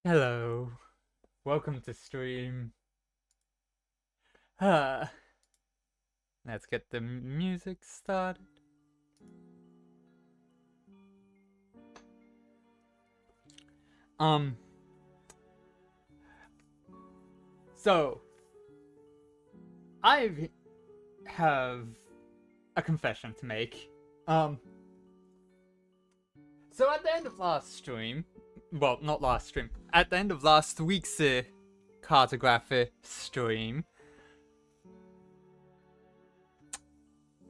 Hello, welcome to stream. Let's get the music started. So I have a confession to make. So at the end of last stream, well, not last stream, at the end of last week's Cartograph stream,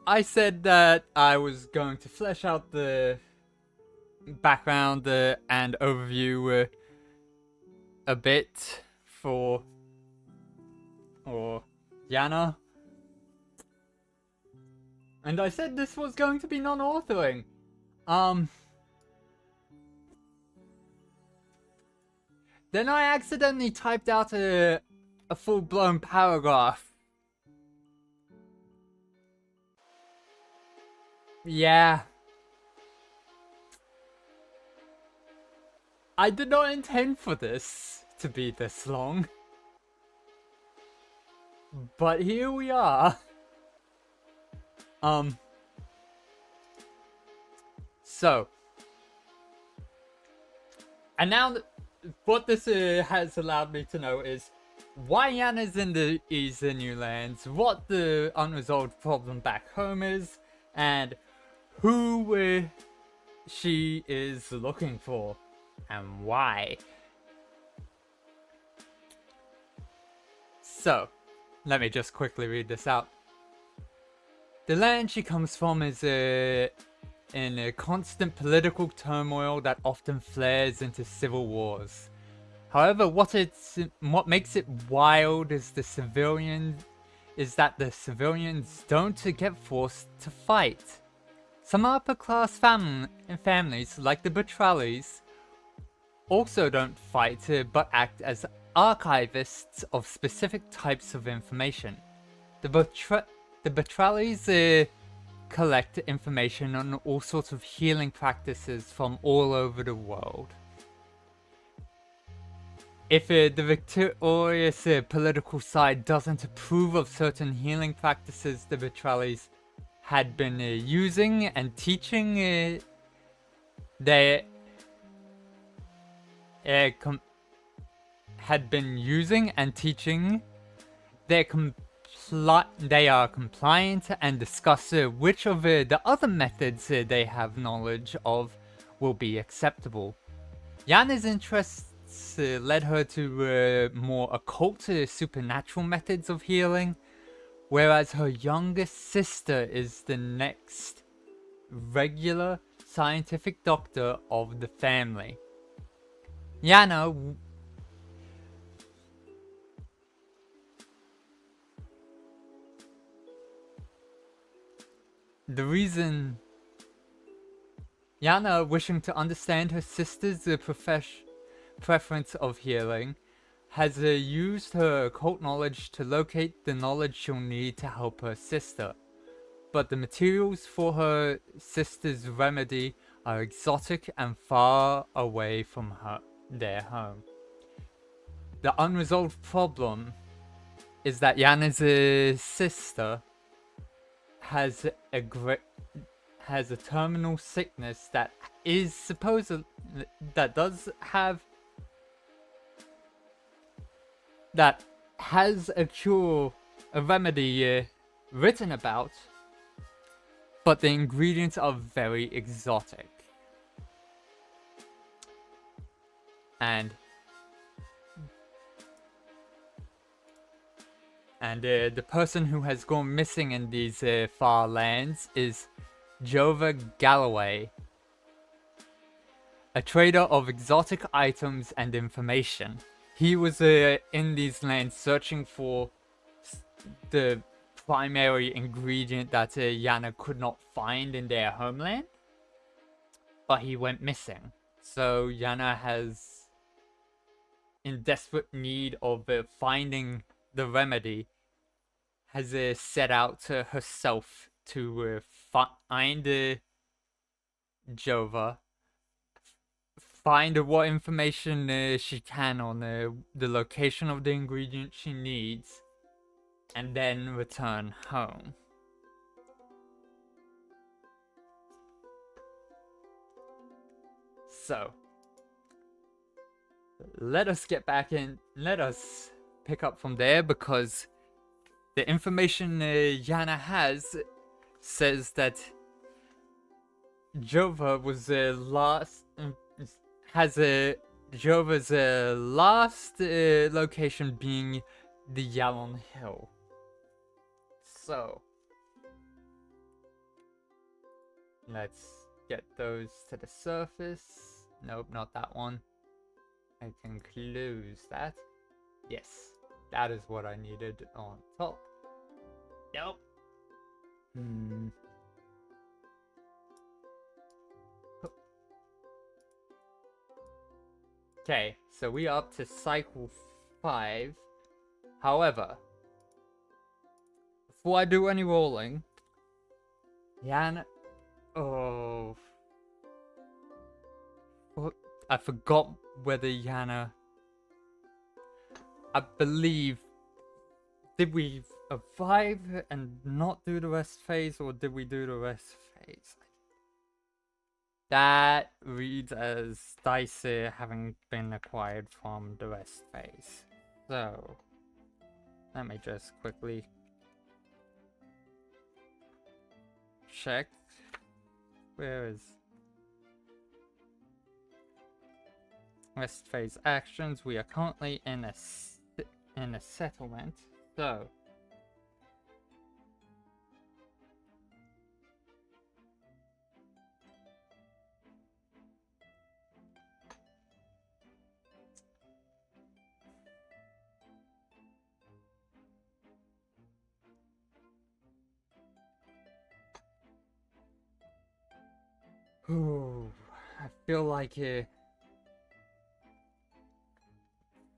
I said that I was going to flesh out the background and overview a bit for Yana. And I said this was going to be non-authoring. Then I accidentally typed out a full-blown paragraph. Yeah. I did not intend for this to be this long. But here we are. So. And now what this has allowed me to know is why Yana's in these new lands, what the unresolved problem back home is, and who she is looking for, and why. So, let me just quickly read this out. The land she comes from is in a constant political turmoil that often flares into civil wars. However, what makes it wild is that the civilians don't get forced to fight. Some upper-class families, like the Bottrelles, also don't fight but act as archivists of specific types of information. The Bottrelles collect information on all sorts of healing practices from all over the world. If the victorious political side doesn't approve of certain healing practices the Bottrelles had been using and teaching, they are compliant and discuss which of the other methods they have knowledge of will be acceptable. Yana's interests led her to more occult supernatural methods of healing, whereas her youngest sister is the next regular scientific doctor of the family. Yana Yana, wishing to understand her sister's preference of healing, has used her occult knowledge to locate the knowledge she'll need to help her sister. But the materials for her sister's remedy are exotic and far away from their home. The unresolved problem is that Yana's sister has a terminal sickness that is has a remedy written about, but the ingredients are very exotic. And the person who has gone missing in these far lands is Jova Galloway, a trader of exotic items and information. He was in these lands searching for the primary ingredient that Yana could not find in their homeland, but he went missing. So Yana has, in desperate need of finding the remedy, has set out herself to find Jova, find what information she can on the location of the ingredient she needs, and then return home. So, let us get back in. Let us pick up from there, because the information Yana has says that Jova was Jova's last location being the Yalon Hill. So let's get those to the surface. Nope, not that one. I can close that. Yes, that is what I needed on top. Nope. Okay, so we are up to cycle 5. However, before I do any rolling, Yana... Oh... I forgot whether Yana... I believe... Did we survive and not do the rest phase, or did we do the rest phase? That reads as dice having been acquired from the rest phase. So, let me just quickly check. Where is rest phase actions? We are currently in a settlement. So, I feel like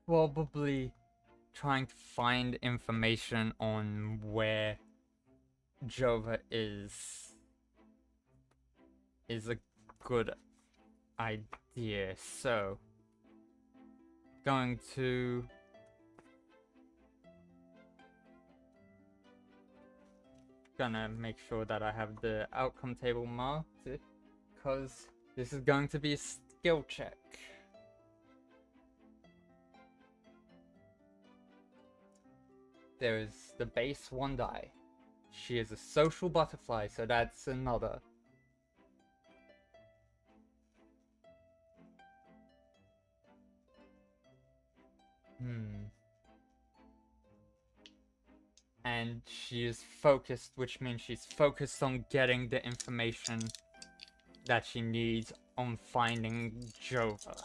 probably trying to find information on where Jova is a good idea. So, gonna make sure that I have the outcome table marked, because this is going to be a skill check. There is the base 1 die. She is a social butterfly, so that's another. And she is focused, which means she's focused on getting the information that she needs on finding Jova.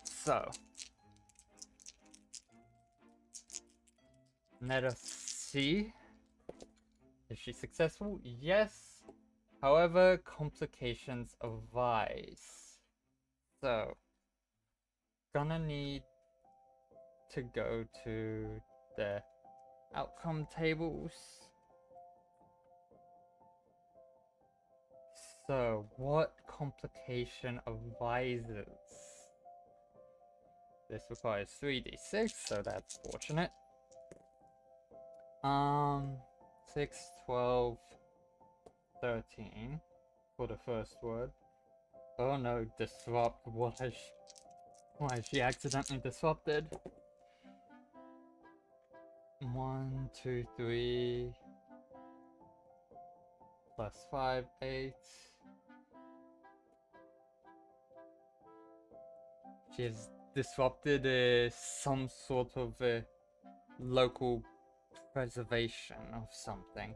So, let us see. Is she successful? Yes. However, complications arise. So, gonna need to go to the outcome tables. So, what complication arises? This requires 3d6, so that's fortunate. 6, 12, 13 for the first word. Oh no, disrupt. Why is she accidentally disrupted? 1, 2, 3 plus 5, 8. She has disrupted some sort of local preservation of something.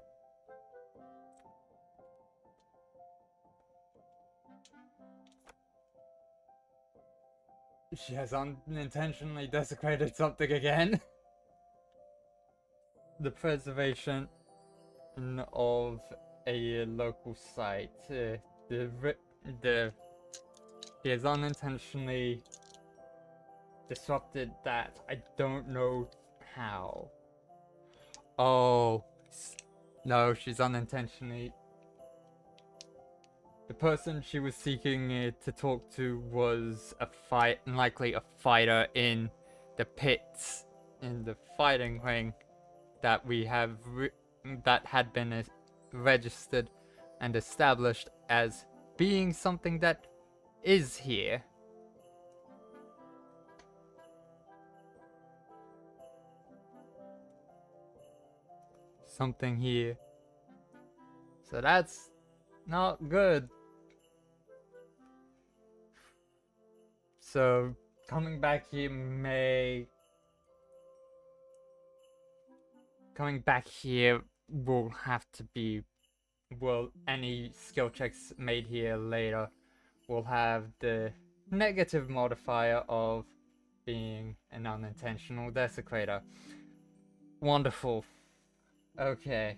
She has unintentionally desecrated something again. The preservation of a local site. She has unintentionally disrupted that. I don't know how. Oh no, she's unintentionally. The person she was seeking to talk to was likely a fighter in the pits, in the fighting ring that we have that had been registered and established as being something that is here. Something here. So that's not good. So coming back here will have to be, well, any skill checks made here later will have the negative modifier of being an unintentional desecrator. Wonderful. Okay.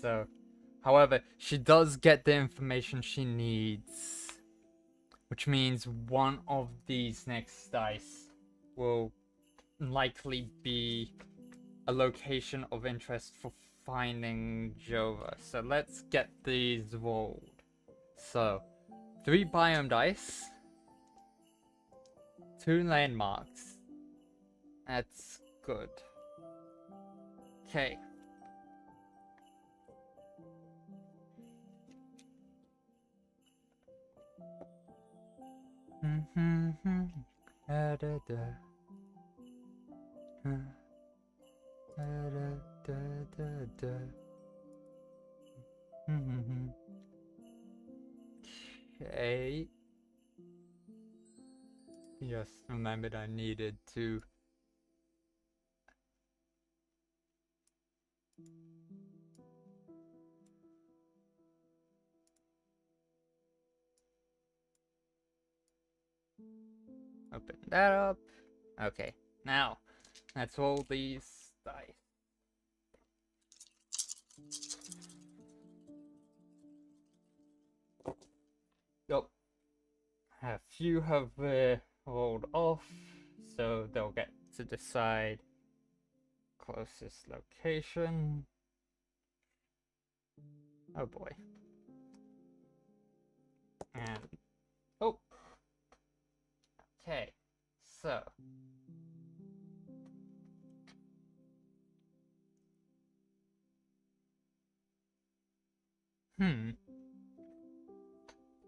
So, however, she does get the information she needs, which means one of these next dice will likely be a location of interest for finding Jova. So let's get these rolled. So, 3 biome dice, 2 landmarks. That's good. Okay. Okay. Just remembered I needed to open that up. Okay, now let's roll these dice. Yep. A few have rolled off, so they'll get to decide closest location. Oh boy. And oh. Okay. So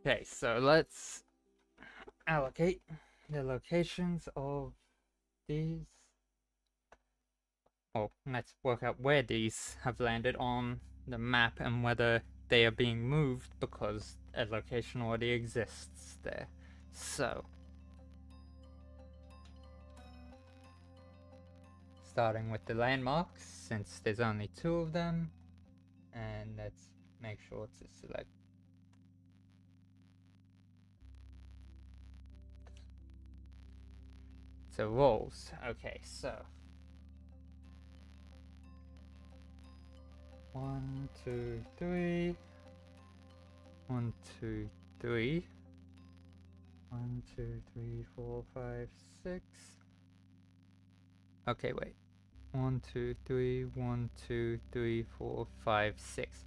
okay, so let's allocate the locations of these. Oh, let's work out where these have landed on the map and whether they are being moved because a location already exists there. So, starting with the landmarks, since there's only 2 of them, and let's make sure to select. So rolls. Okay, so 1, 2, 3. 1, 2, 3. 1, 2, 3, 4, 5, 6. Okay, wait. 1, 2, 3. 1, 2, 3, 4, 5, 6.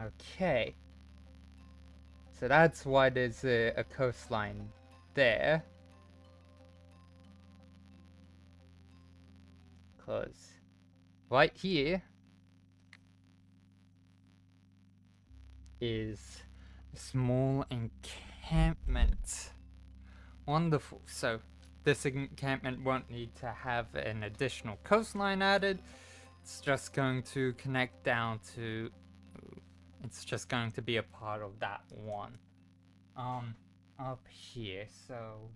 Okay. So that's why there's a coastline there. Because right here is a small encampment. Wonderful. So this encampment won't need to have an additional coastline added. It's just going to connect down to... It's just going to be a part of that one. Up here. So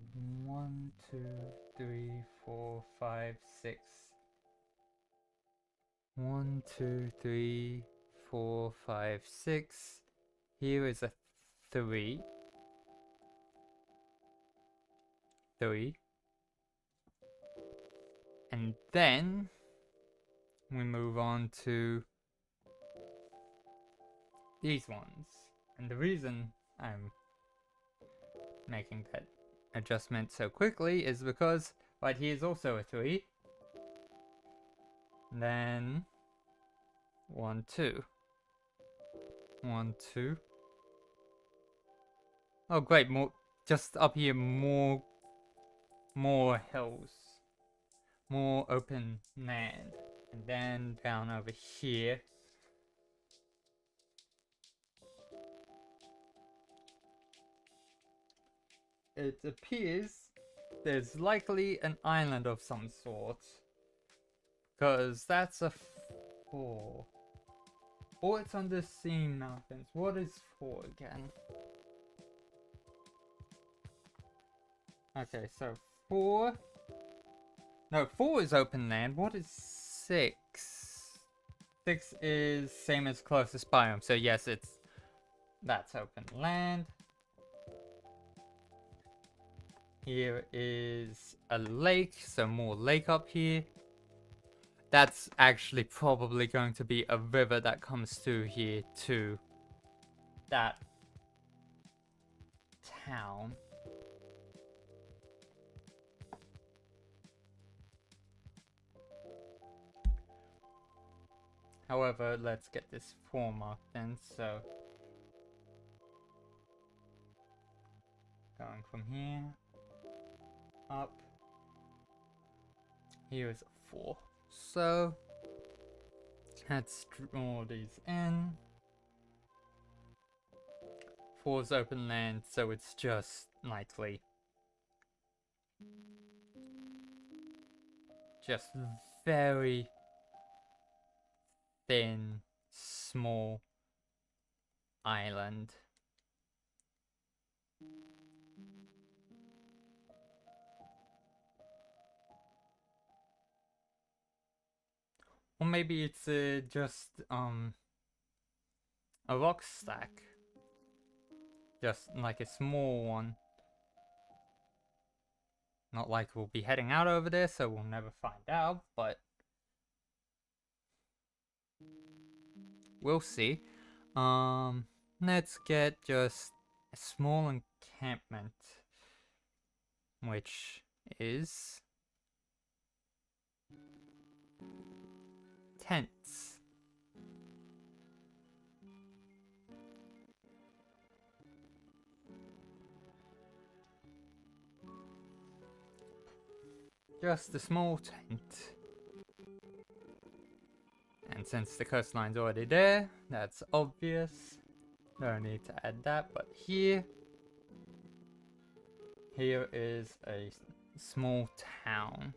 1, 2, 3, 4, 5, 6. 1, 2, 3, 4, 5, 6. Here is a 3. 3. And then we move on to these ones. And the reason I'm making that adjustment so quickly is because right here is also a 3. And then 1, 2. 1, 2. Oh great, more just up here, more hills, more open land, and then down over here. It appears there's likely an island of some sort, because that's a 4. Or it's under sea mountains. What is 4 again? Okay, so 4. No, 4 is open land. What is 6? 6 is same as closest biome. So yes, that's open land. Here is a lake, so more lake up here. That's actually probably going to be a river that comes through here to that town. However, let's get this 4 marked then, so going from here up, here is a 4. So let's draw these in. 4 is open land, so it's just likely just very thin, small island. Or maybe it's just a rock stack. Just like a small one. Not like we'll be heading out over there, so we'll never find out, but we'll see. Let's get just a small encampment, which is tents. Just a small tent. And since the coastline's already there, that's obvious. No need to add that, but here is a small town.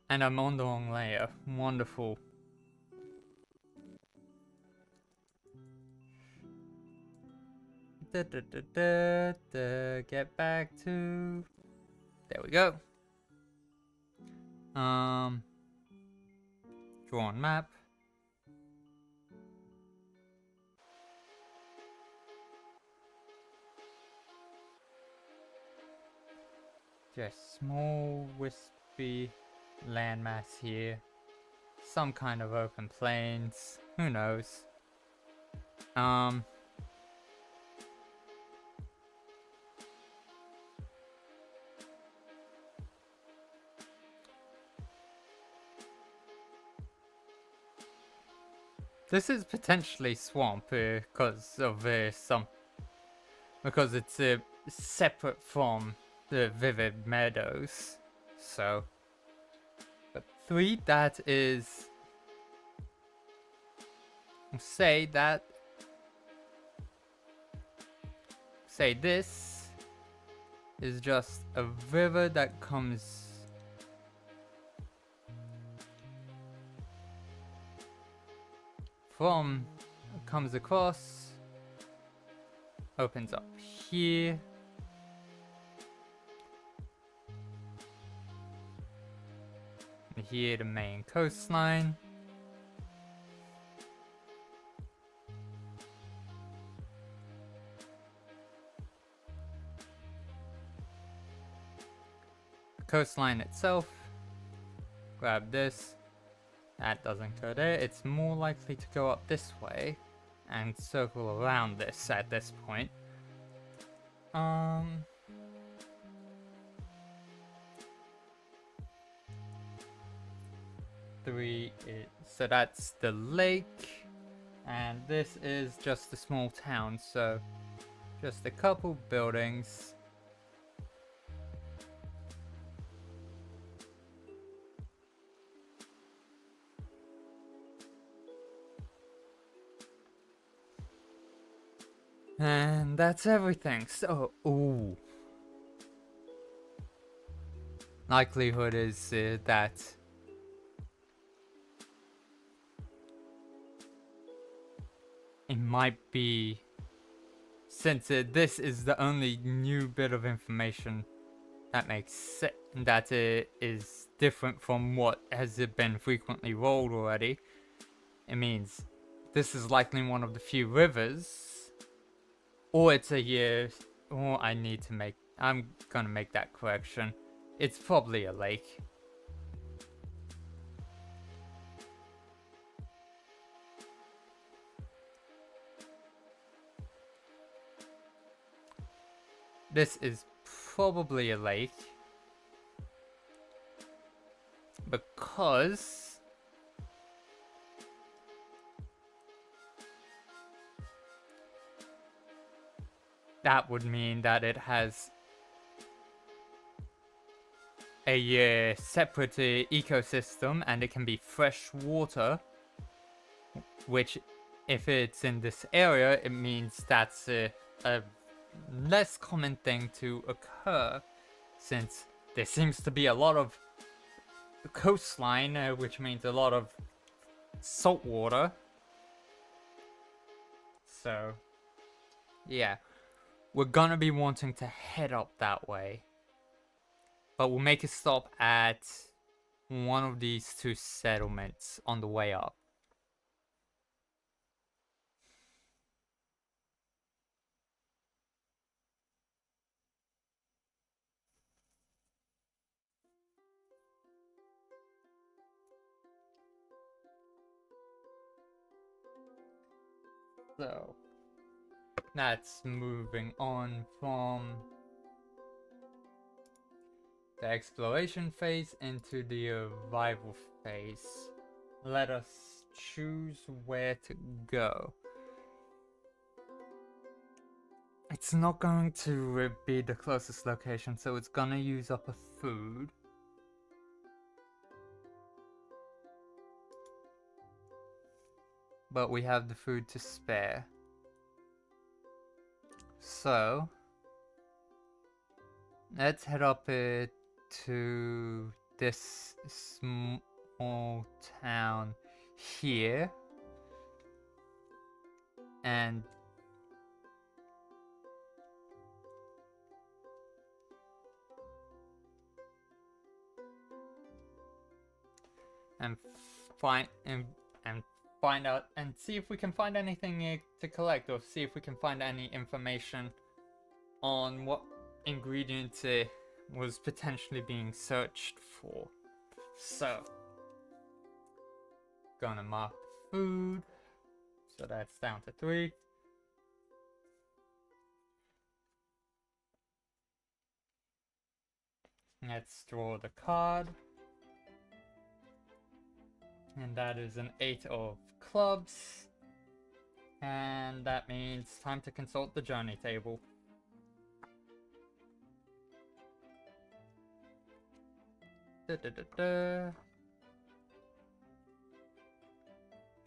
And I'm on the wrong layer. Wonderful. Get back to... There we go. Drawn map. Just small, wispy landmass here. Some kind of open plains. Who knows? This is potentially swamp because of because it's separate from the vivid meadows. So, but 3, that is, say this is just a river that comes across, opens up here, and here the main coastline. The coastline itself, grab this. That doesn't go there. It's more likely to go up this way and circle around this at this point. Three is, so that's the lake, and this is just a small town, so just a couple buildings. And that's everything. So, ooh. Likelihood is that it might be, since this is the only new bit of information that makes sense, that it is different from what has been frequently rolled already. It means this is likely one of the few rivers, or it's a year, or I'm gonna make that correction. It's probably a lake. This is probably a lake, because that would mean that it has a separate ecosystem, and it can be fresh water, which, if it's in this area, it means that's a less common thing to occur, since there seems to be a lot of coastline, which means a lot of salt water. So, yeah, we're gonna be wanting to head up that way. But we'll make a stop at one of these two settlements on the way up. So, that's moving on from the exploration phase into the arrival phase. Let us choose where to go. It's not going to be the closest location, so it's gonna use up a food. But we have the food to spare. So, let's head up to this small town here. And find out and see if we can find anything to collect, or see if we can find any information on what ingredient was potentially being searched for. So, gonna mark food, so that's down to 3. Let's draw the card. And that is an 8 of clubs. And that means time to consult the journey table.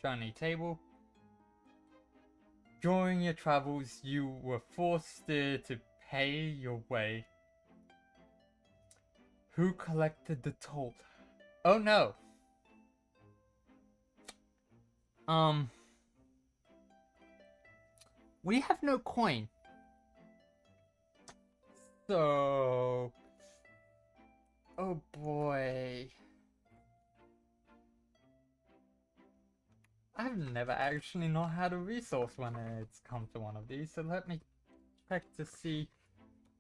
Journey table. During your travels, you were forced to pay your way. Who collected the toll? Oh no! We have no coin. So... oh boy. I've never actually not had a resource when it's come to one of these, so let me check to see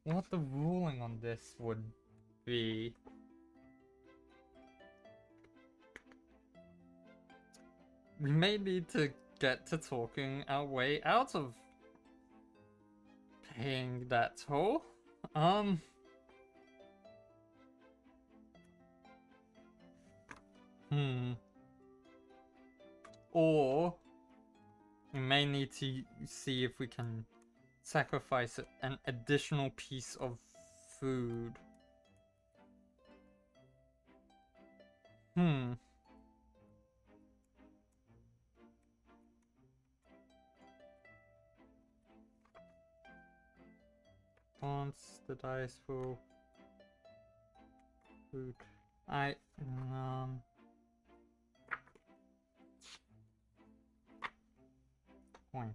what the ruling on this would be. We may need to get to talking our way out of paying that toll. Or we may need to see if we can sacrifice an additional piece of food. Once the dice will food. Point.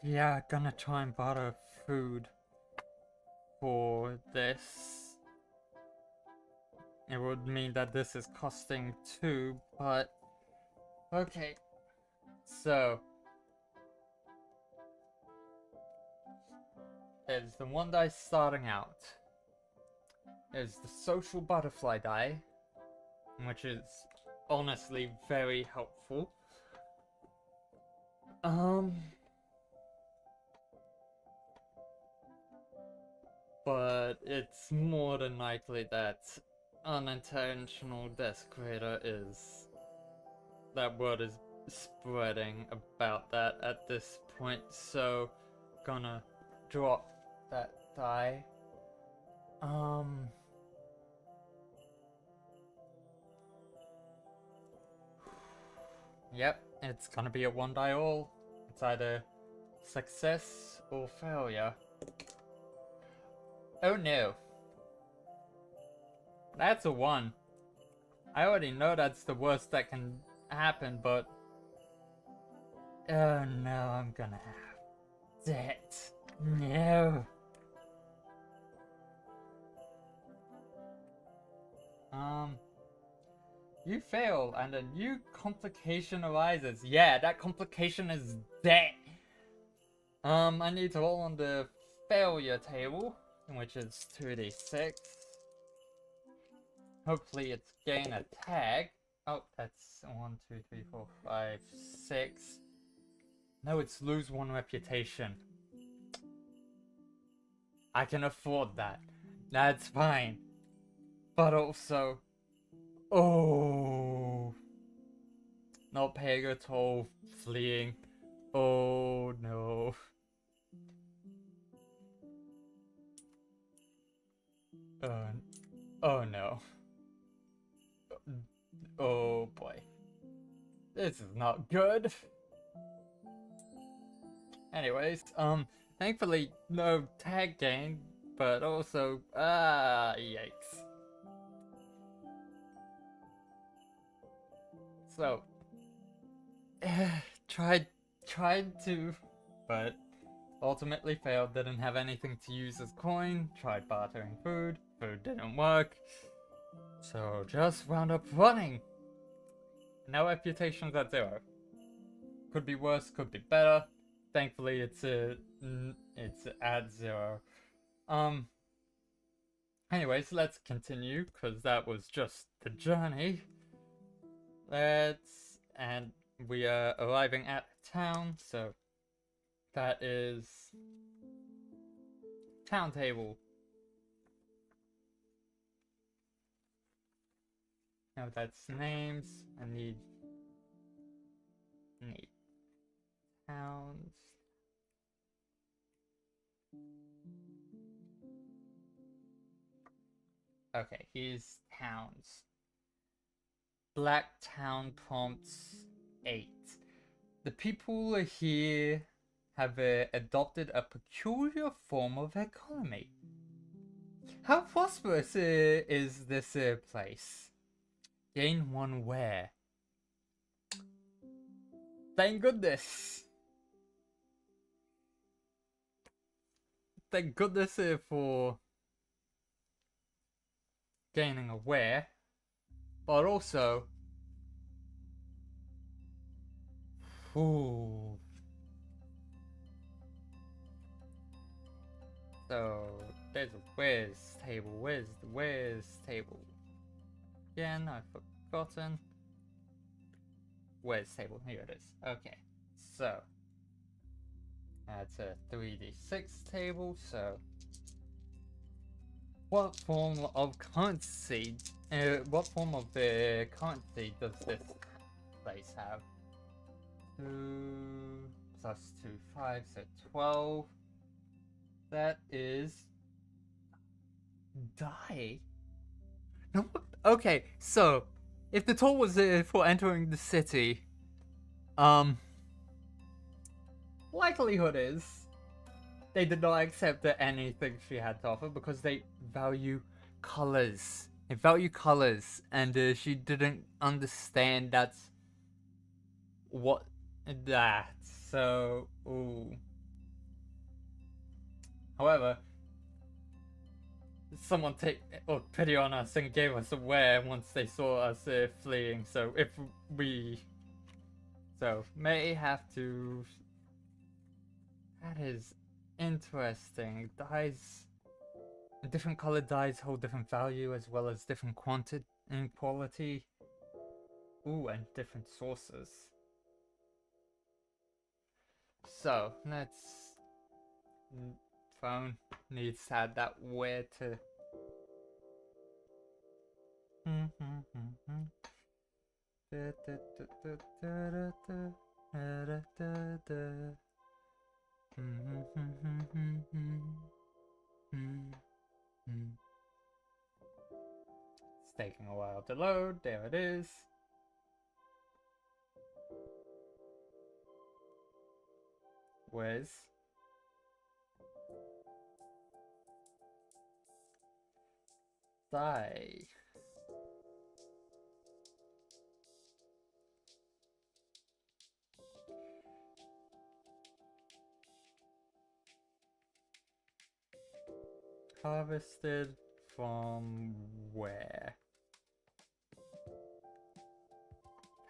Yeah, gonna try and barter food for this. It would mean that this is costing 2, but okay. So there's the one die starting out. There's the social butterfly die, which is honestly very helpful. But it's more than likely that unintentional desecrator is... that word is spreading about that at this point, so gonna drop that die. Yep, it's gonna be a 1 die all. It's either success or failure. Oh no. That's a 1. I already know that's the worst that can happen, but... oh no, I'm gonna have debt. No. You fail, and a new complication arises. Yeah, that complication is debt. I need to roll on the failure table, which is 2d6. Hopefully it's gain a tag. Oh, that's 1, 2, 3, 4, 5, 6. No, it's lose 1 reputation. I can afford that. That's fine. But also... oh... not paying a toll, fleeing. Oh no. Oh no. Oh boy. This is not good. Anyways, thankfully no tag gain, but also, yikes. So, tried to, but ultimately failed. Didn't have anything to use as coin. Tried bartering food. Food didn't work. So just wound up running. Now reputation's at 0. Could be worse, could be better. Thankfully it's at 0. Anyways, let's continue, because that was just the journey. And we are arriving at town, so that is town table. Now that's names. I need towns. Okay, here's towns. Black town prompts 8. The people here have adopted a peculiar form of economy. How prosperous is this place? Gain 1 where? Thank goodness. Thank goodness for gaining aware, but also, ooh. So there's a where's table. Where's the where's table? Again, I've forgotten. Where's table? Here it is. Okay, so that's a 3d6 table. So what form of currency? What form of currency does this place have? 2 plus 2, 5, so 12. That is die. No. Okay, so if the toll was for entering the city, likelihood is they did not accept anything she had to offer because they value colors. They value colors, and she didn't understand that's what that. So, ooh. However, someone take pity on us and gave us aware once they saw us fleeing. So if we, may have to. That is interesting. Dyes, different colored dyes hold different value as well as different quantity and quality. Ooh, and different sources. So let's. Phone needs to add that where to. It's taking a while to load. There it is. Where's die? Harvested from where?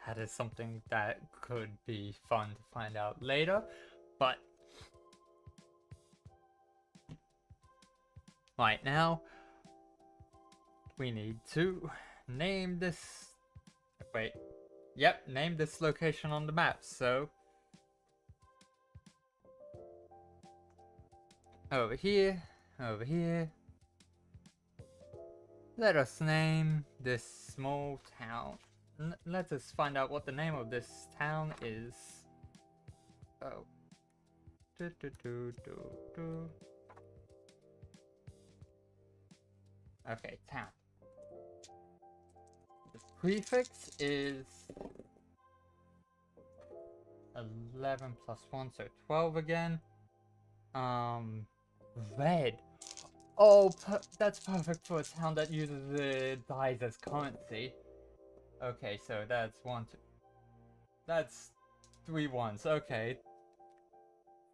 That is something that could be fun to find out later, but right now we need to name this. Wait, yep, name this location on the map. So over here. Over here. Let us name this small town. Let us find out what the name of this town is. Oh. Okay, town. The prefix is 11 plus 1, so 12 again. Red. Oh, that's perfect for a town that uses the dyes as currency. Okay, so that's 1, 2. That's 3 ones. Okay.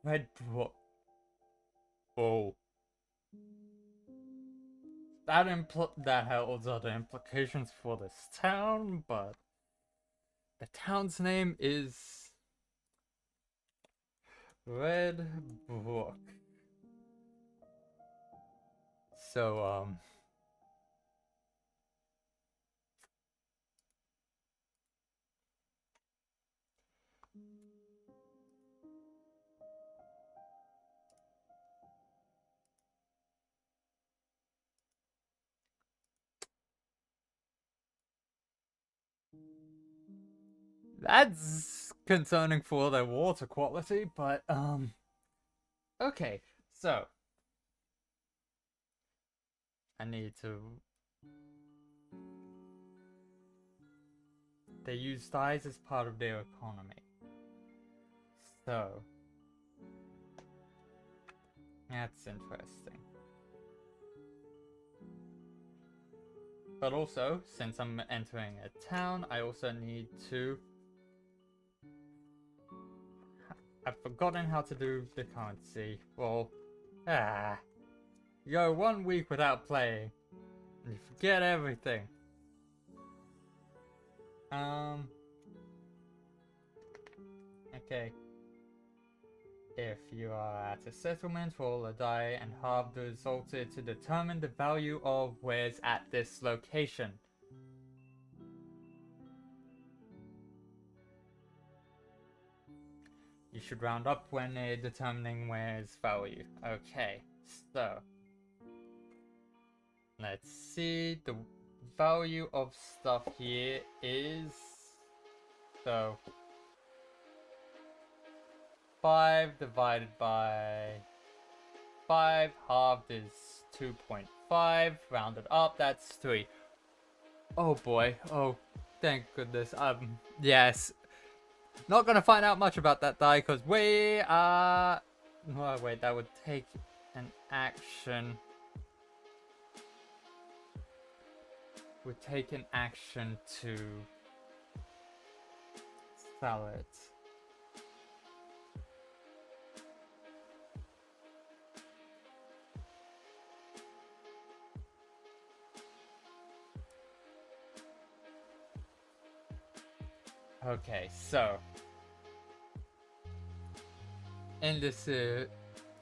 Red Brook. Oh. That holds other implications for this town, but the town's name is Red Brook. So, that's concerning for their water quality, but, okay, so I need to. They use dyes as part of their economy. So that's interesting. But also, since I'm entering a town, I also need to I've forgotten how to do the currency. Well, you go 1 week without playing, and you forget everything. Okay. If you are at a settlement, roll a die and halve the result to determine the value of wares at this location. You should round up when determining wares value. Okay, so let's see. The value of stuff here is, so 5 divided by 5 halved is 2.5, rounded up, that's 3. Oh boy, oh thank goodness. Yes, not gonna find out much about that die because we are, oh wait, that would take an action. Would take an action to sell it. Okay, so in this,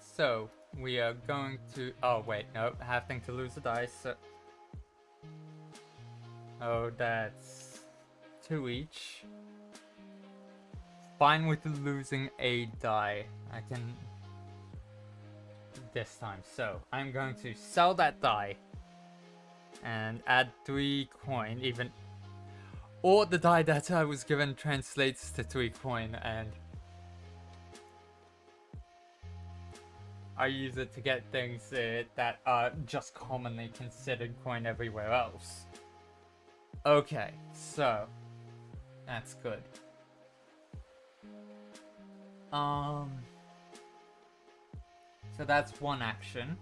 so we are going to, oh wait, no, having to lose a dice, so, oh, that's 2 each. Fine with losing a die, I can, this time, so I'm going to sell that die and add 3 coin, even, or the die that I was given translates to 3 coin, and I use it to get things that are just commonly considered coin everywhere else. Okay, so that's good. So that's one action.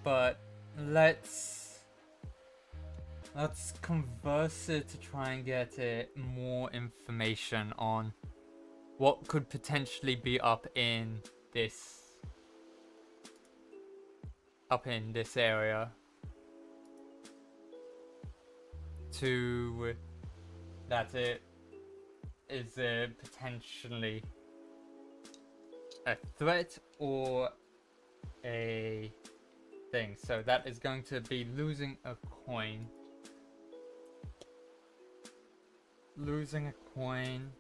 But let's converse it to try and get more information on what could potentially be up in this area to that it is potentially a threat or a thing. So that is going to be losing a coin. Losing a coin.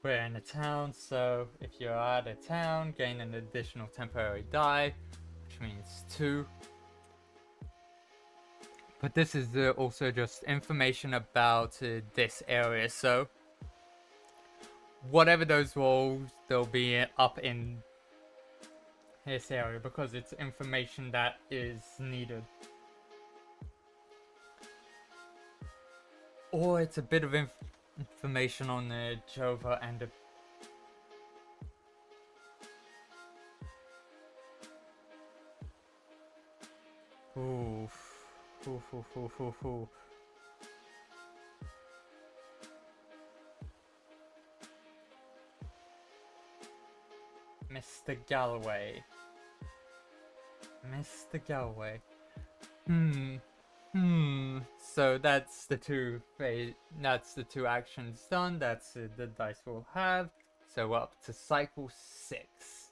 We're in a town, so if you're out of town, gain an additional temporary die, which means 2. But this is also just information about this area, so whatever those rolls, they'll be up in this area because it's information that is needed. Or it's a bit of information on Jova and oof. Mr. Galloway. So that's the two actions done. That's the dice we'll have. So we're up to cycle 6.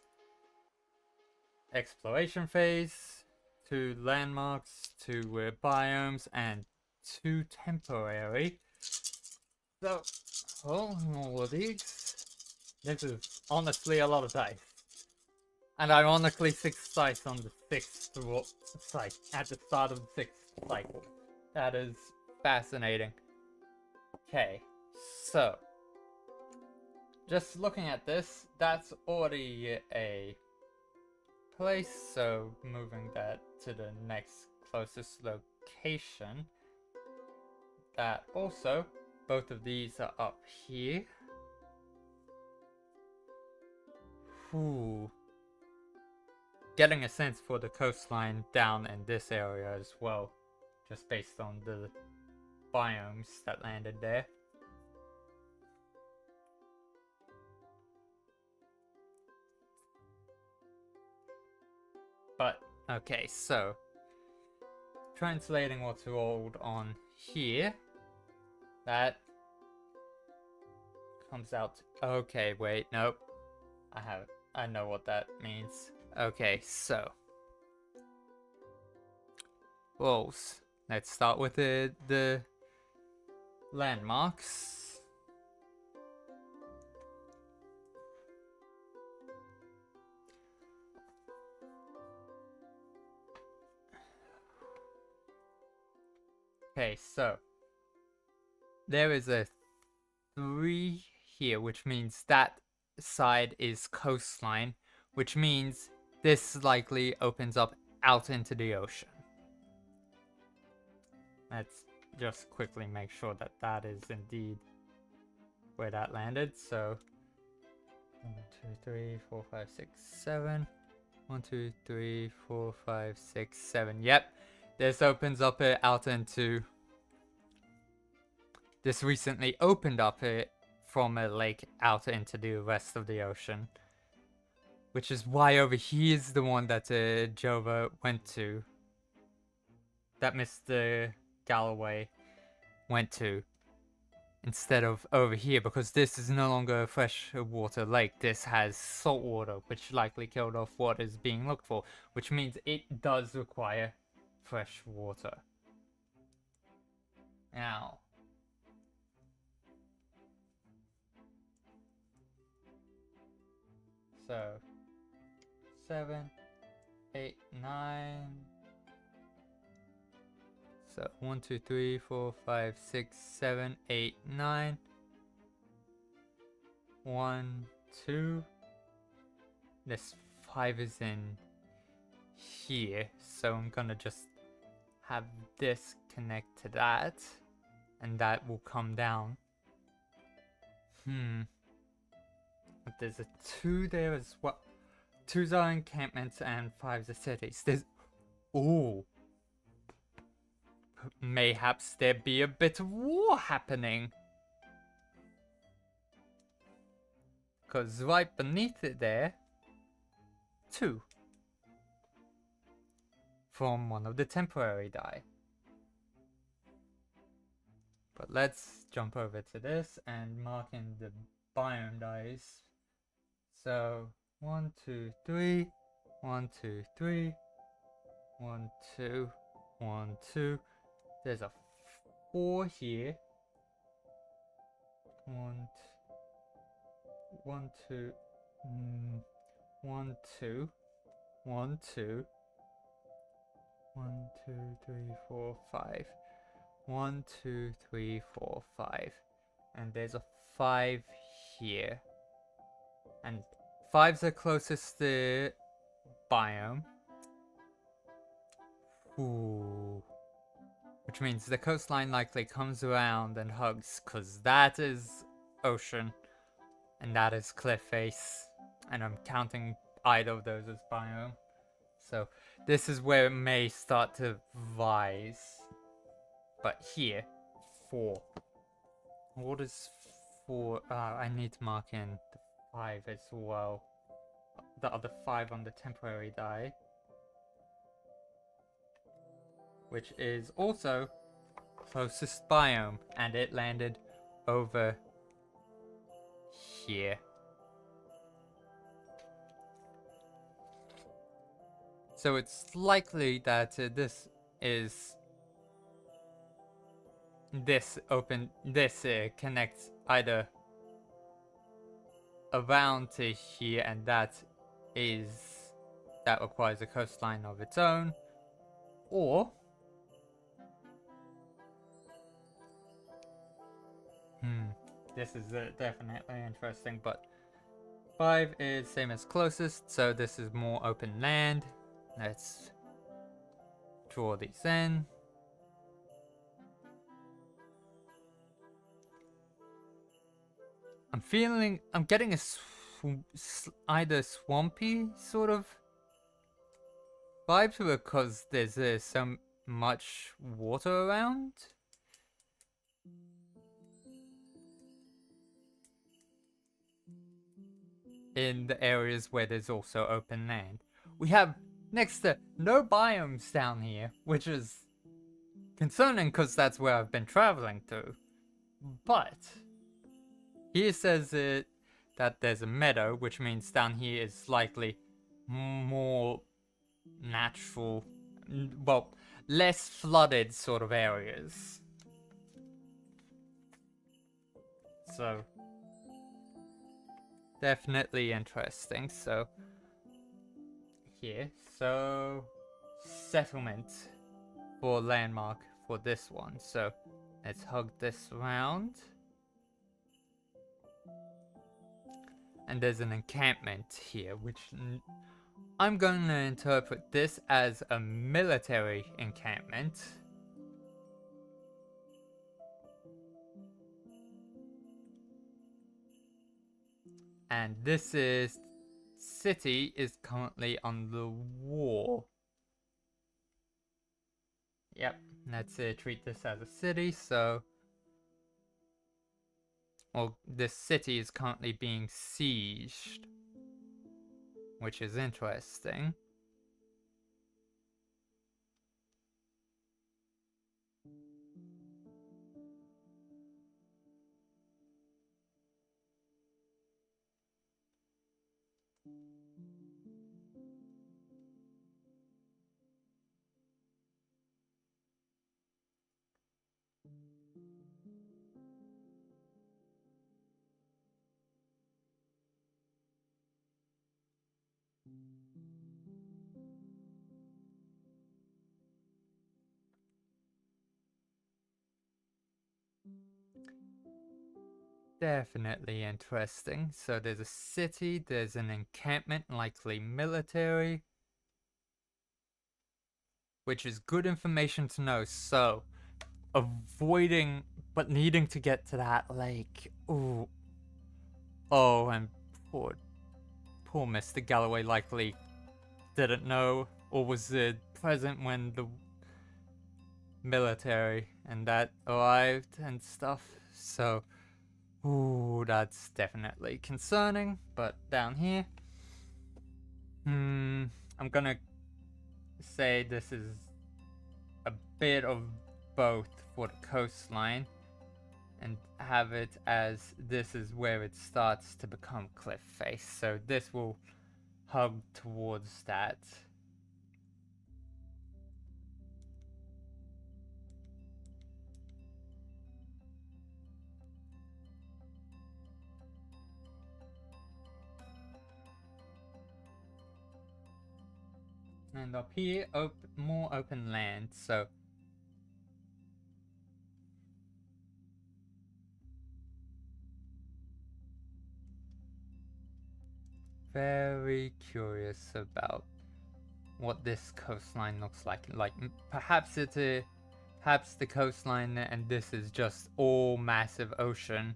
Exploration phase, 2 landmarks, 2 biomes, and 2 temporary. So all of these. This is honestly a lot of dice. And ironically 6 dice on the 6th cycle, at the start of the 6th cycle. That is fascinating. Okay, so just looking at this, that's already a place, so moving that to the next closest location. That also, both of these are up here. Ooh. Getting a sense for the coastline down in this area as well, just based on the biomes that landed there. But, okay, so translating what's rolled on here, that comes out. Okay, wait, nope. I know what that means. Okay, so rolls. Let's start with the landmarks. Okay, so there is a 3 here, which means that side is coastline, which means this likely opens up out into the ocean. Let's just quickly make sure that that is indeed where that landed. So 1, 2, 3, 4, 5, 6, 7. 1, 2, 3, 4, 5, 6, 7. Yep, this opens up out into. This recently opened up from a lake out into the rest of the ocean, which is why over here is the one that Jova went to, that Mr. Galloway went to, instead of over here, because this is no longer a freshwater lake. This has salt water, which likely killed off what is being looked for, which means it does require fresh water. Now, so 7, 8, 9. So 1, 2, 3, 4, 5, 6, 7, 8, 9. 1, 2. This 5 is in here, so I'm gonna just have this connect to that, and that will come down. But there's a 2 there as well. 2's are encampments and 5's are cities. There's. Ooh. Mayhaps there be a bit of war happening. Because right beneath it there, 2. From one of the temporary die. But let's jump over to this and mark in the biome dice. So 1, 2, 3, 1, 2, 3, 1, 2, 1, 2. There's a 4 here. 1, 2, 1, 2, 1, 2, 1, 2, 3, 4, 5. 1, 2, 3, 4, 5. And there's a 5 here. And 5's the closest to biome. Ooh. Which means the coastline likely comes around and hugs, because that is ocean, and that is cliff face, and I'm counting either of those as biome. So this is where it may start to rise. But here, 4. What is 4? I need to mark in the 5 as well. The other 5 on the temporary die. Which is also closest biome, and it landed over here. So it's likely that this connects either around to here, and that requires a coastline of its own, or this is definitely interesting, but 5 is same as closest, so this is more open land. Let's draw these in. I'm getting either swampy sort of vibe to it because there's so much water around. In the areas where there's also open land. We have next to no biomes down here, which is concerning because that's where I've been traveling to. But here says it that there's a meadow, which means down here is likely more natural, well, less flooded sort of areas. So definitely interesting. So here, so settlement for landmark for this one. So let's hug this round. And there's an encampment here, which I'm going to interpret this as a military encampment. And this is city is currently under war. Yep, let's treat this as a city. So, well, this city is currently being sieged, which is interesting. Definitely interesting. So there's a city, there's an encampment, likely military, which is good information to know. So avoiding, but needing to get to that lake. Ooh. Oh, and poor Mr. Galloway likely didn't know or was present when the military and that arrived and stuff. So, ooh, that's definitely concerning. But down here, I'm gonna say this is a bit of both for the coastline and have it as this is where it starts to become cliff face. So this will hug towards that. And up here, more open land, so very curious about what this coastline looks like. Like perhaps perhaps the coastline and this is just all massive ocean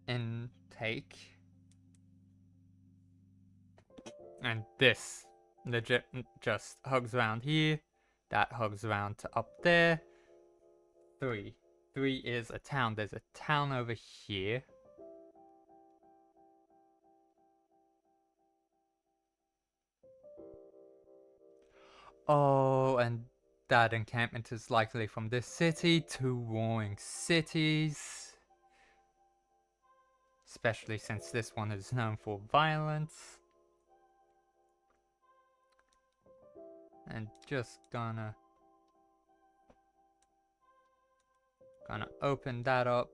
intake. And this legit just hugs around here. That hugs around to up there. 3 is a town. There's a town over here. Oh, and that encampment is likely from this city. 2 warring cities. Especially since this one is known for violence. And just gonna open that up.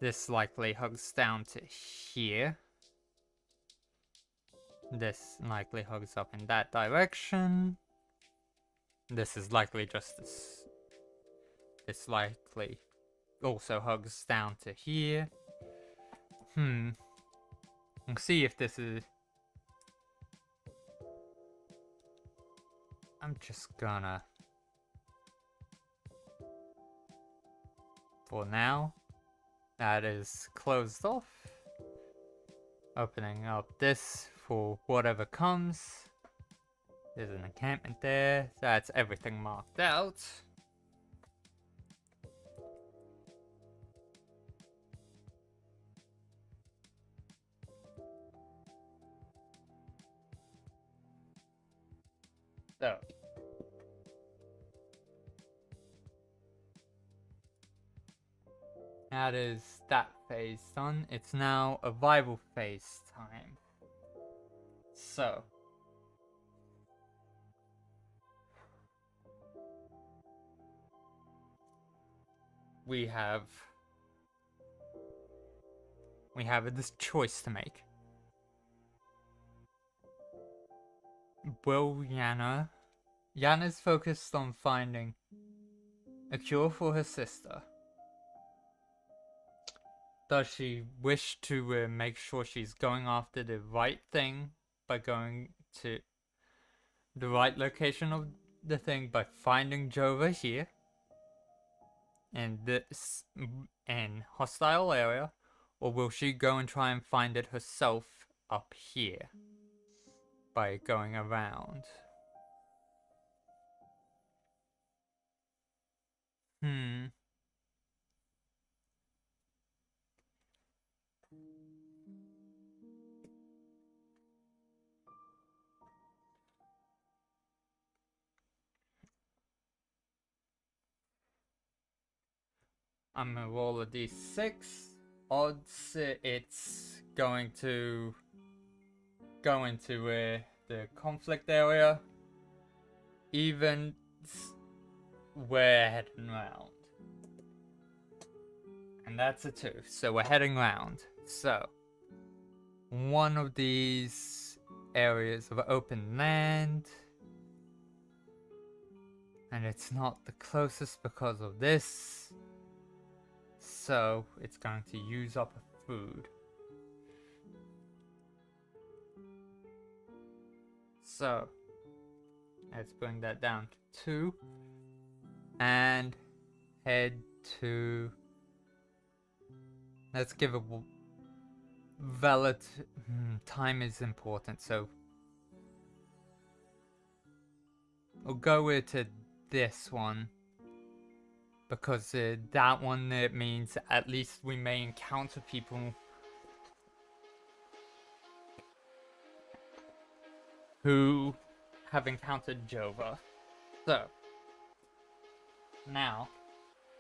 This likely hugs down to here. This likely hugs up in that direction. This is likely just this. This likely also hugs down to here. We'll see if this is... I'm just gonna, for now, that is closed off. Opening up this for whatever comes. There's an encampment there. That's everything marked out. So. That is that phase done. It's now arrival phase time. So. We have this choice to make. Will Yana's focused on finding a cure for her sister. Does she wish to make sure she's going after the right thing by going to the right location of the thing by finding Jova here in this hostile area, or will she go and try and find it herself up here by going around? I'm gonna roll a d6. Odds it's going to go into the conflict area. Evens, we're heading round. And that's a 2, so we're heading round. So, one of these areas of open land. And it's not the closest because of this. So, it's going to use up food. So, let's bring that down to 2. And head to... Let's give a valid... time is important, so... We'll go with this one. Because that one, it means at least we may encounter people who have encountered Jova. So, now,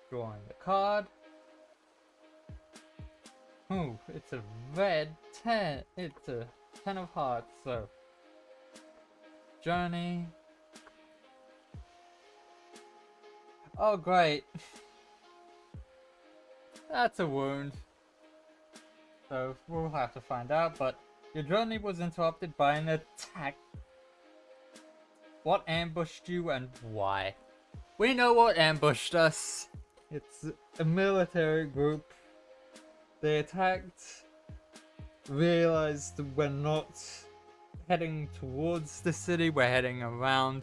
drawing the card. Ooh, it's a red 10. It's a 10 of hearts, so. Journey. Oh, great. That's a wound. So, we'll have to find out, but your journey was interrupted by an attack. What ambushed you and why? We know what ambushed us. It's a military group. They attacked, realized we're not heading towards the city, we're heading around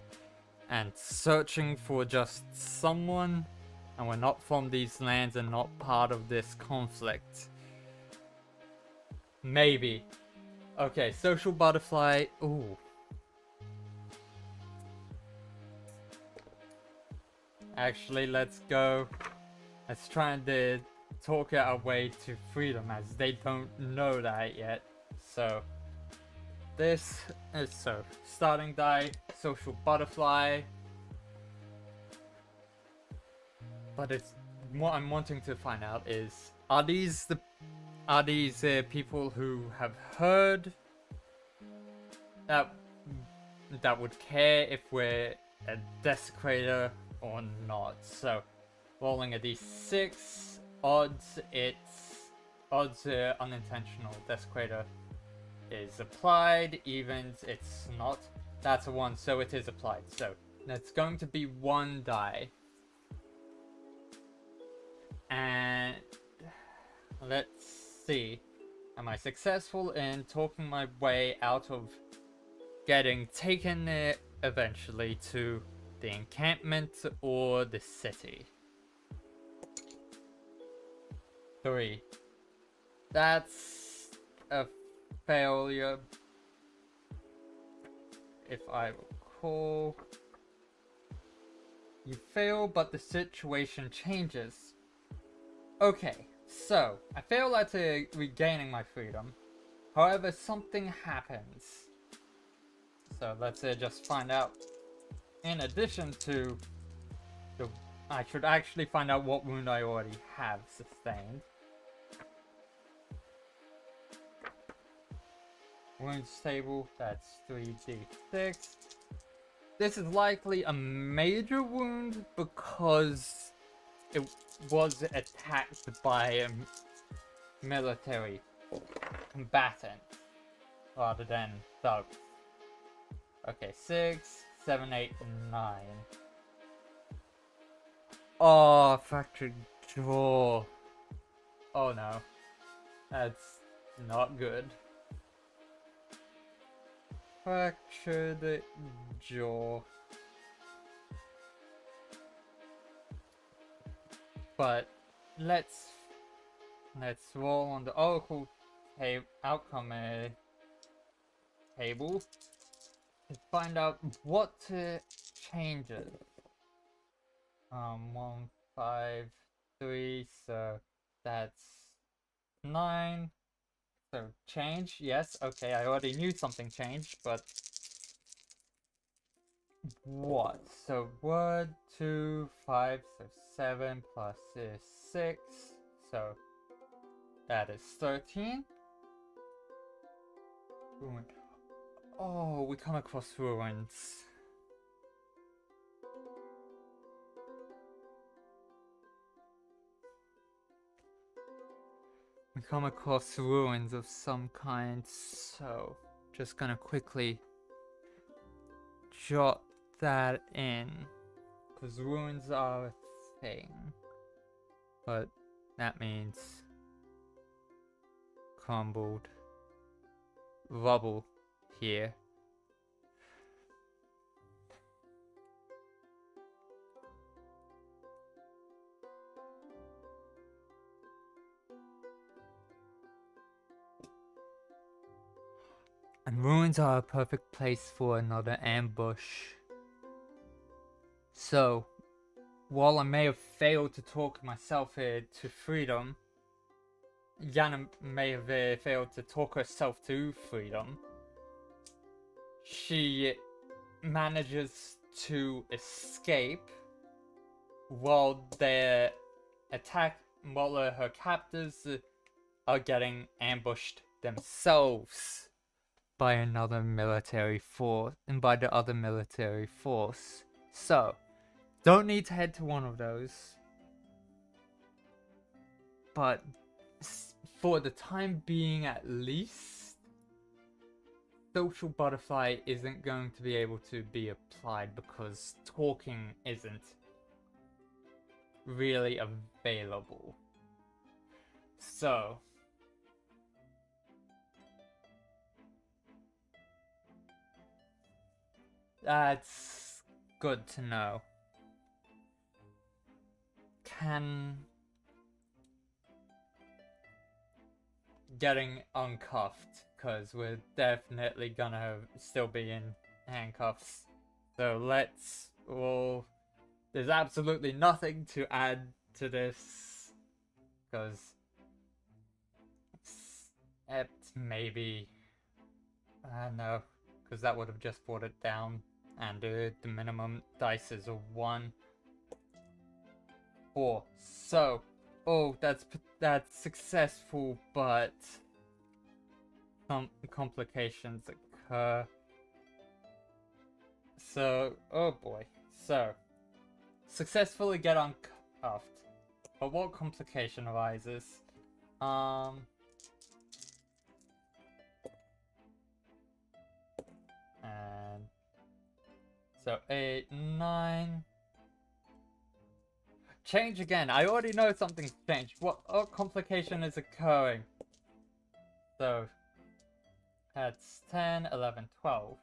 and searching for just someone, and we're not from these lands and not part of this conflict. Maybe. Okay, social butterfly. Ooh. Actually, let's go. Let's try and talk our way to freedom, as they don't know that yet. So, this is starting die, social butterfly. But it's what I'm wanting to find out is, are these people who have heard that would care if we're a desecrator or not? So, rolling a d6. Odds unintentional desecrator is applied. Evens, it's not. That's a 1, so it is applied. So that's going to be 1 die. And let's see. Am I successful in talking my way out of getting taken eventually to the encampment or the city. 3. That's a failure, if I recall. You fail, but the situation changes. Okay, so I fail at regaining my freedom. However, something happens. So let's just find out. In addition to the... I should actually find out what wound I already have sustained. Wounds table, that's 3d6. This is likely a major wound because it was attacked by a military combatant rather than thugs. Okay, 6, 7, 8, 9. Oh, fractured jaw. Oh no. That's not good. Fractured jaw. But let's roll on the Oracle outcome table to find out what changes. 1, 5, 3, so that's 9. So change, yes, okay, I already knew something changed, but what? So 1, 2, 5, so 7 plus 6, so that is 13. Ruin. Oh, we come across ruins. We come across ruins of some kind, so just gonna quickly jot that in, because ruins are a thing, but that means crumbled rubble here. And ruins are a perfect place for another ambush. So, while I may have failed to talk myself to freedom, Yana may have failed to talk herself to freedom. She manages to escape while her captors are getting ambushed themselves by another military force, and by the other military force. So, don't need to head to one of those. But for the time being at least, Social Butterfly isn't going to be able to be applied because talking isn't really available. So, that's good to know. Getting uncuffed, because we're definitely gonna still be in handcuffs. So let's roll. There's absolutely nothing to add to this, because except maybe, no, because that would have just brought it down, and the minimum dice is a 1. 4. So, oh, that's successful, but some complications occur. So, oh boy. So, successfully get uncuffed. But what complication arises? And so 8, 9. Change again. I already know something's changed. What complication is occurring? So that's 10, 11, 12.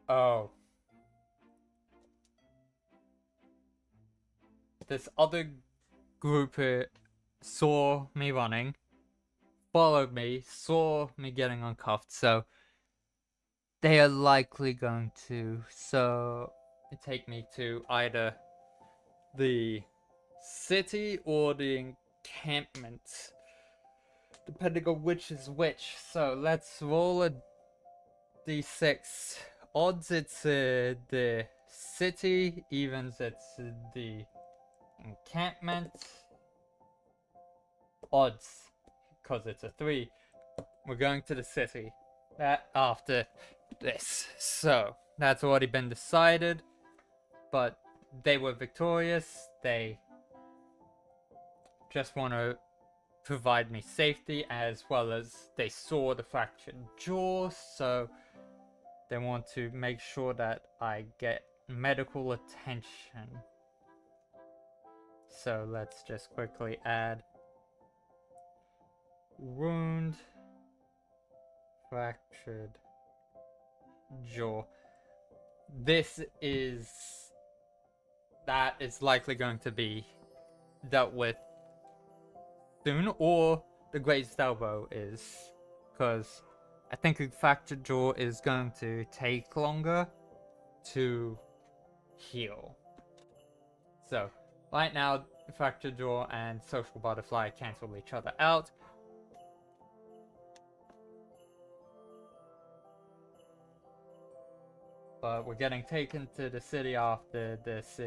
Oh. This other group saw me running, followed me, saw me getting uncuffed, so they are likely going to take me to either the city or the encampment, depending on which is which. So let's roll a d6. Odds it's the city, evens it's the encampment. Odds, because it's a 3, we're going to the city. That after this. So that's already been decided, but they were victorious. They just want to provide me safety, as well as they saw the fractured jaw, so they want to make sure that I get medical attention. So let's just quickly add wound, fractured jaw. That is likely going to be dealt with soon, or the greatest elbow is, because I think a fractured jaw is going to take longer to heal. So right now, fractured jaw and social butterfly cancel each other out. But we're getting taken to the city after this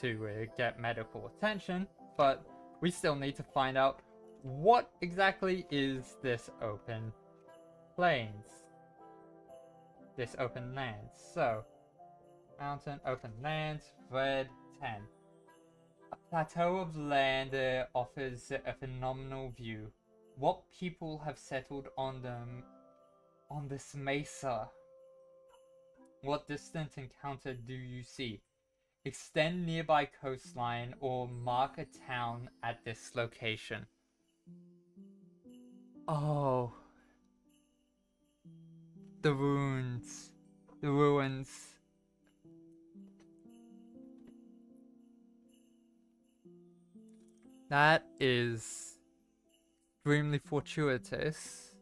to get medical attention, but we still need to find out what exactly is this open plains, this open land. So mountain, open lands, red 10. A plateau of land offers a phenomenal view. What people have settled on them on this mesa? What distant encounter do you see? Extend nearby coastline or mark a town at this location. Oh. The ruins. The ruins. That is extremely fortuitous,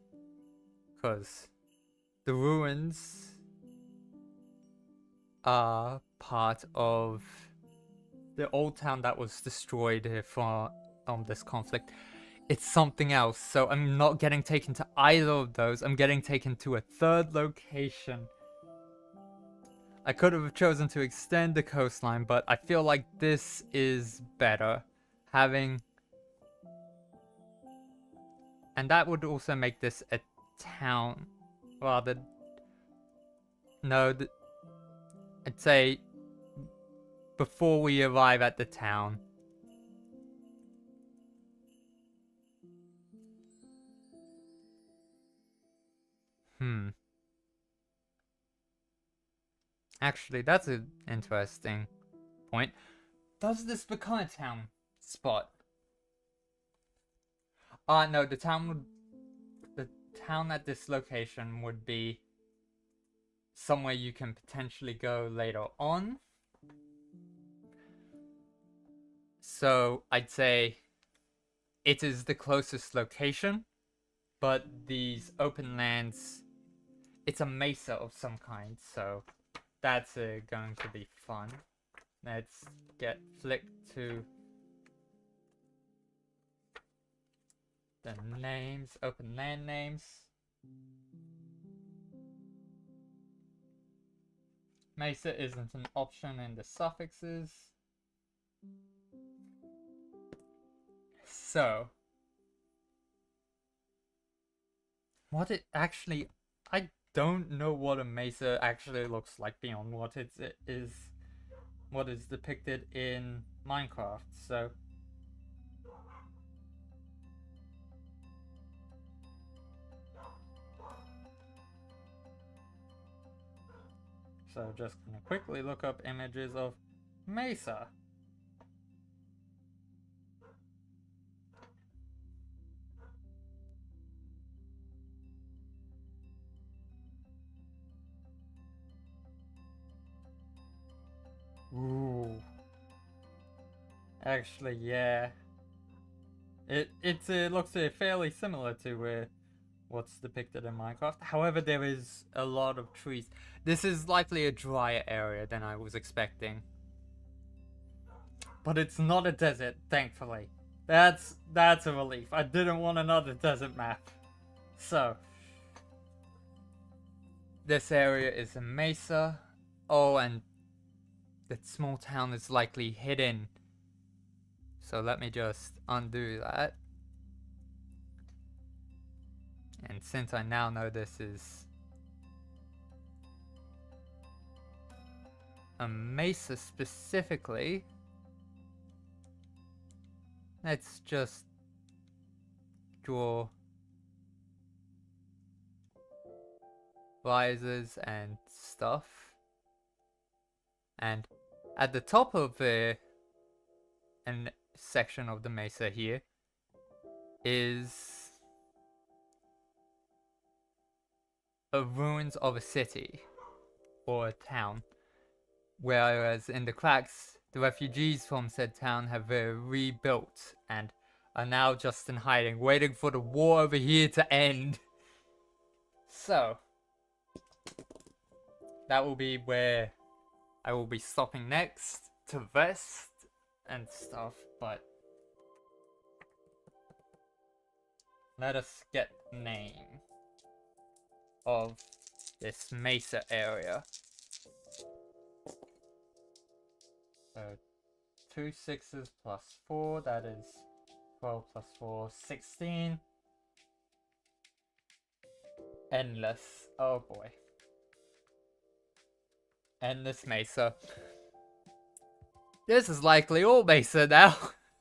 because the ruins are part of the old town that was destroyed from this conflict. It's something else, so I'm not getting taken to either of those. I'm getting taken to a third location. I could have chosen to extend the coastline, but I feel like this is better. And that would also make this a town. Rather, no, I'd say before we arrive at the town. Actually, that's an interesting point. Does this become a town spot? No, the town at this location would be somewhere you can potentially go later on. So I'd say it is the closest location, but these open lands, it's a mesa of some kind, so that's going to be fun. Let's get flicked to the names, open land names. Mesa isn't an option in the suffixes. So, what it actually, I don't know what a mesa actually looks like beyond what what is depicted in Minecraft. So just gonna quickly look up images of mesa. Actually, yeah. It looks fairly similar to what's depicted in Minecraft. However, there is a lot of trees. This is likely a drier area than I was expecting. But it's not a desert, thankfully. That's a relief. I didn't want another desert map. So, this area is a mesa. Oh, and that small town is likely hidden. So let me just undo that. And since I now know this is a mesa specifically, let's just draw risers and stuff. And at the top of a section of the mesa here is a ruins of a city or a town, whereas in the cracks the refugees from said town have rebuilt and are now just in hiding, waiting for the war over here to end. So that will be where I will be stopping next to rest and stuff, but let us get the name of this mesa area. So 2 6s plus 4, that is 12 plus 4, 16. Endless. Oh boy. Endless mesa. This is likely all mesa now.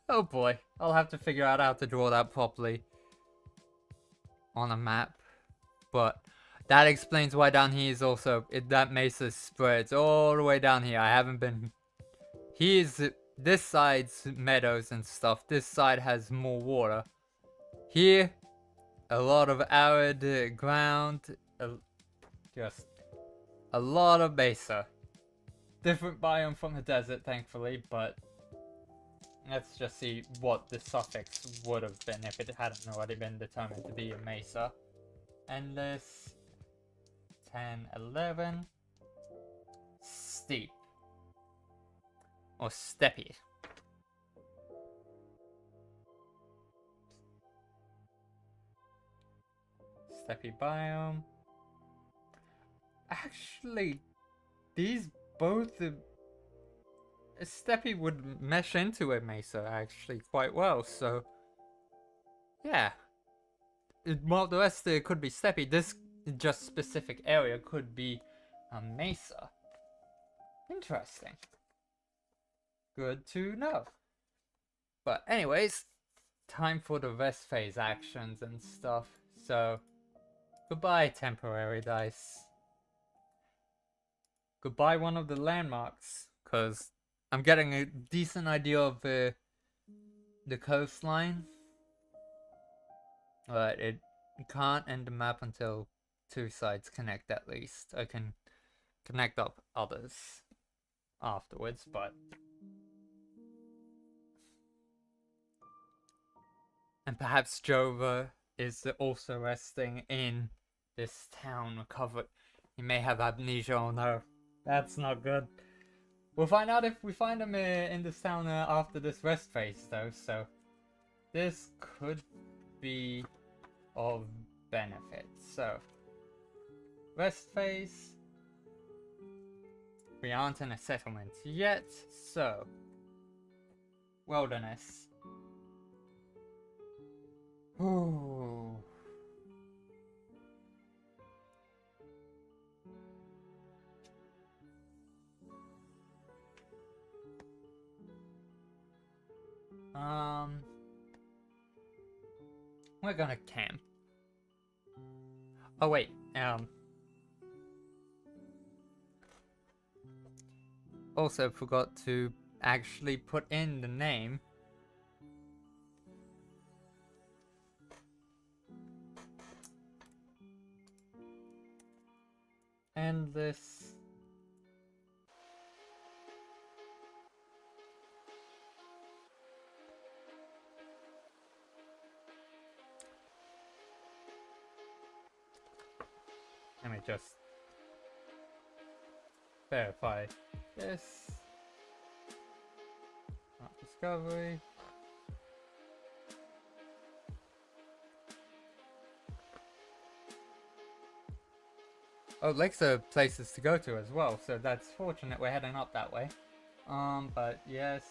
Oh boy. I'll have to figure out how to draw that properly on a map. But that explains why down here is also that mesa spreads all the way down here. I haven't been. This side's meadows and stuff. This side has more water. Here, a lot of arid ground. Just a lot of mesa. Different biome from the desert, thankfully, but let's just see what the suffix would have been if it hadn't already been determined to be a mesa. Endless. 10, 11. Steep. Or steppy. Steppy biome. Actually, these both a steppy would mesh into a mesa actually quite well, so yeah. While the rest could be steppy, this just specific area could be a mesa. Interesting. Good to know. But anyways, time for the rest phase actions and stuff. So, goodbye temporary dice. Goodbye one of the landmarks, because I'm getting a decent idea of the coastline. But it can't end the map until 2 sides connect at least. I can connect up others afterwards, but... And perhaps Jova is also resting in this town recovered. He may have amnesia, oh no. That's not good. We'll find out if we find him in this town after this rest phase though, so... This could be of benefit. So, rest phase. We aren't in a settlement yet, so... Wilderness. Ooh. We're gonna camp. Oh wait, also forgot to actually put in the name. Endless. me just verify this. Not discovery. Oh, lakes are places to go to as well, so that's fortunate we're heading up that way. But yes.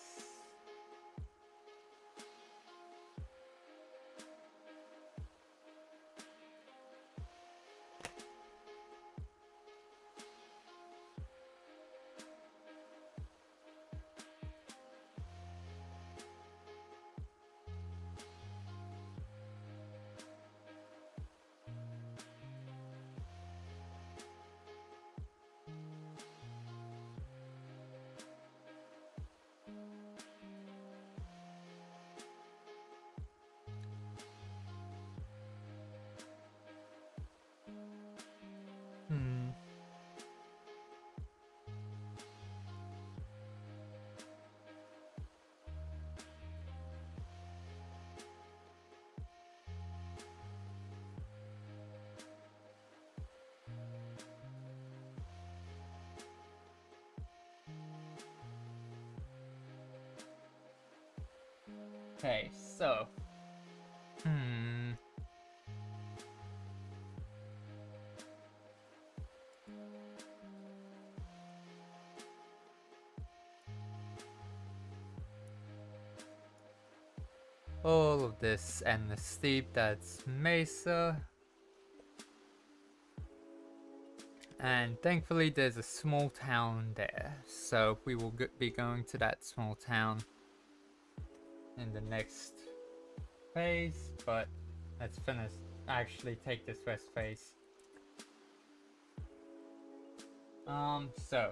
Okay, so. All of this and the steep, that's Mesa. And thankfully there's a small town there. So we will be going to that small town in the next phase. But let's finish, actually take this rest phase. So.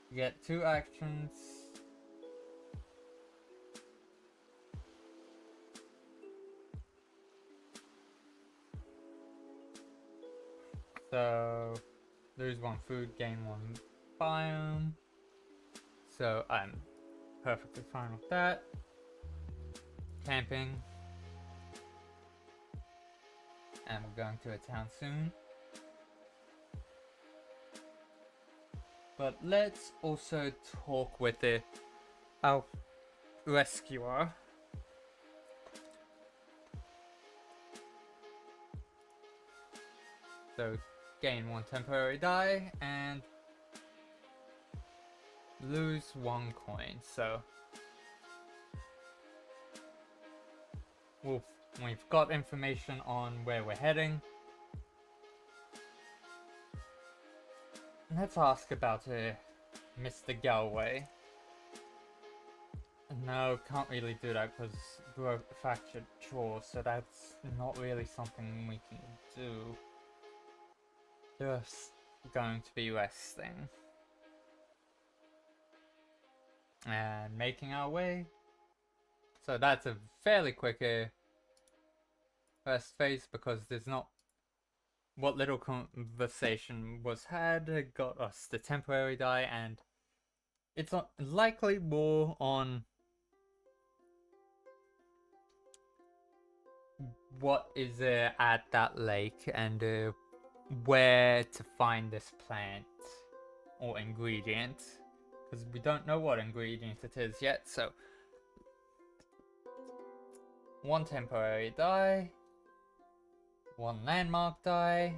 You get 2 actions. So, lose 1 food, gain 1 biome. So, I'm perfectly fine with that. Camping. And we're going to a town soon. But let's also talk with our rescuer. So gain 1 temporary die and lose 1 coin. So we've got information on where we're heading. Let's ask about Mr. Galway. No, can't really do that because broke fractured jaw, so that's not really something we can do. Just going to be resting. And making our way. So that's a fairly quick rest phase because there's not... What little conversation was had got us the temporary die, and it's likely more on what is at that lake and where to find this plant or ingredient, because we don't know what ingredient it is yet. So 1 temporary die, 1 landmark die,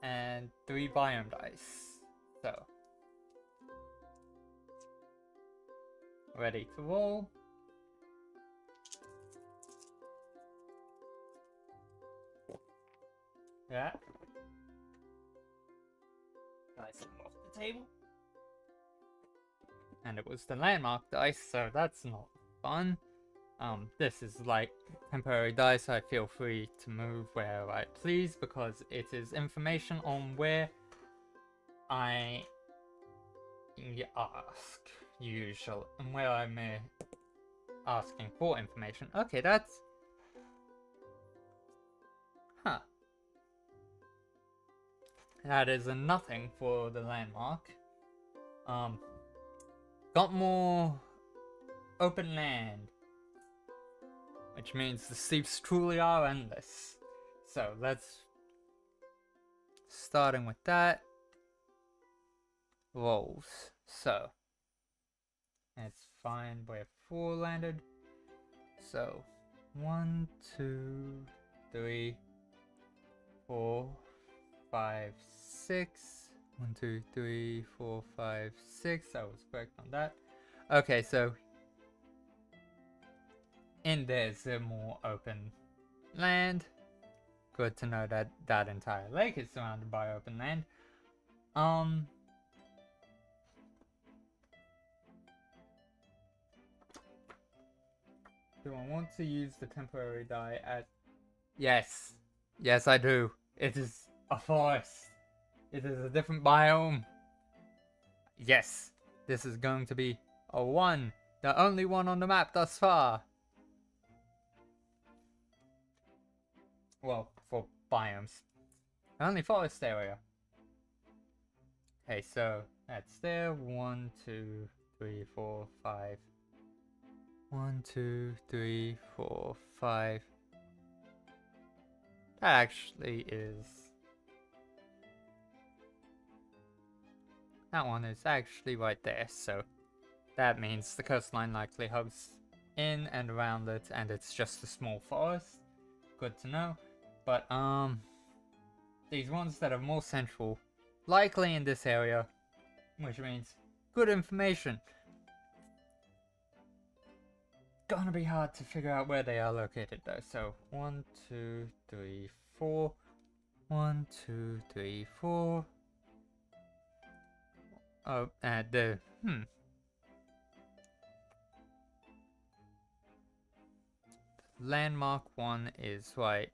and 3 biome dice. So, ready to roll. Yeah. Dice off the table. And it was the landmark dice, so that's not fun. This is like temporary dice. I feel free to move where I please because it is information on where I ask usually, and where I'm asking for information. Okay, that's... Huh. That is a nothing for the landmark. Got more open land. which means the steeps truly are endless. So let's, starting with that, rolls. So it's fine where 4 landed. So 1, 2, 3, 4, 5, 6. 1, 2, 3, 4, 5, 6. I was correct on that. Okay, so in there's a more open land. Good to know that that entire lake is surrounded by open land. Do I want to use the temporary die as... Yes. Yes, I do. It is a forest. It is a different biome. Yes. This is going to be a 1. The only one on the map thus far. Well, for biomes. Only forest area. Okay, so that's there. 1, 2, 3, 4, 5. 1, 2, 3, 4, 5. That actually is... That one is actually right there, so that means the coastline likely hugs in and around it, and it's just a small forest. Good to know. But, these ones that are more central, likely in this area, which means good information. Gonna be hard to figure out where they are located though. So 1, 2, 3, 4. 1, 2, 3, 4. Oh, the landmark 1 is right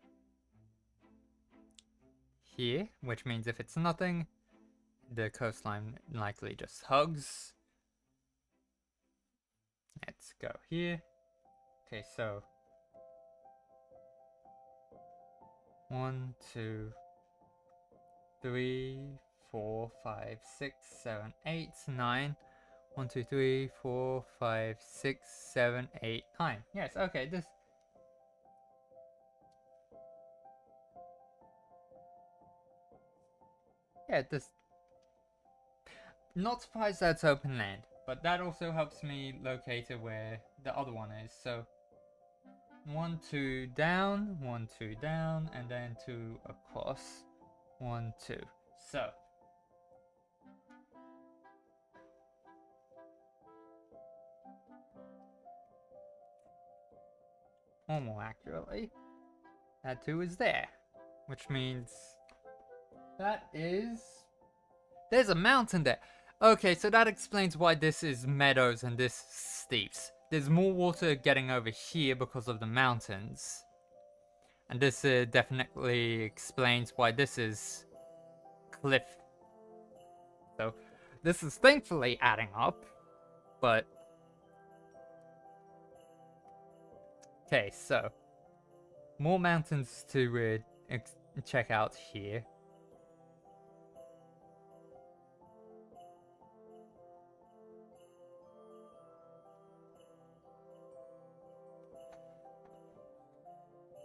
here, which means if it's nothing, the coastline likely just hugs. Let's go here. Okay, so 1, 2, 3, 4, 5, 6, 7, 8, 9. 1, 2, 3, 4, 5, 6, 7, 8, 9. Yes, okay, this... Yeah, this... Not surprised that's open land, but that also helps me locate where the other one is, so... 1, 2 down, 1, 2 down, and then 2 across. 1, 2. So... or more accurately, that 2 is there, which means that is... There's a mountain there. Okay, so that explains why this is meadows and this steeps. There's more water getting over here because of the mountains. And this definitely explains why this is cliff. So this is thankfully adding up, but... Okay, so more mountains to check out here.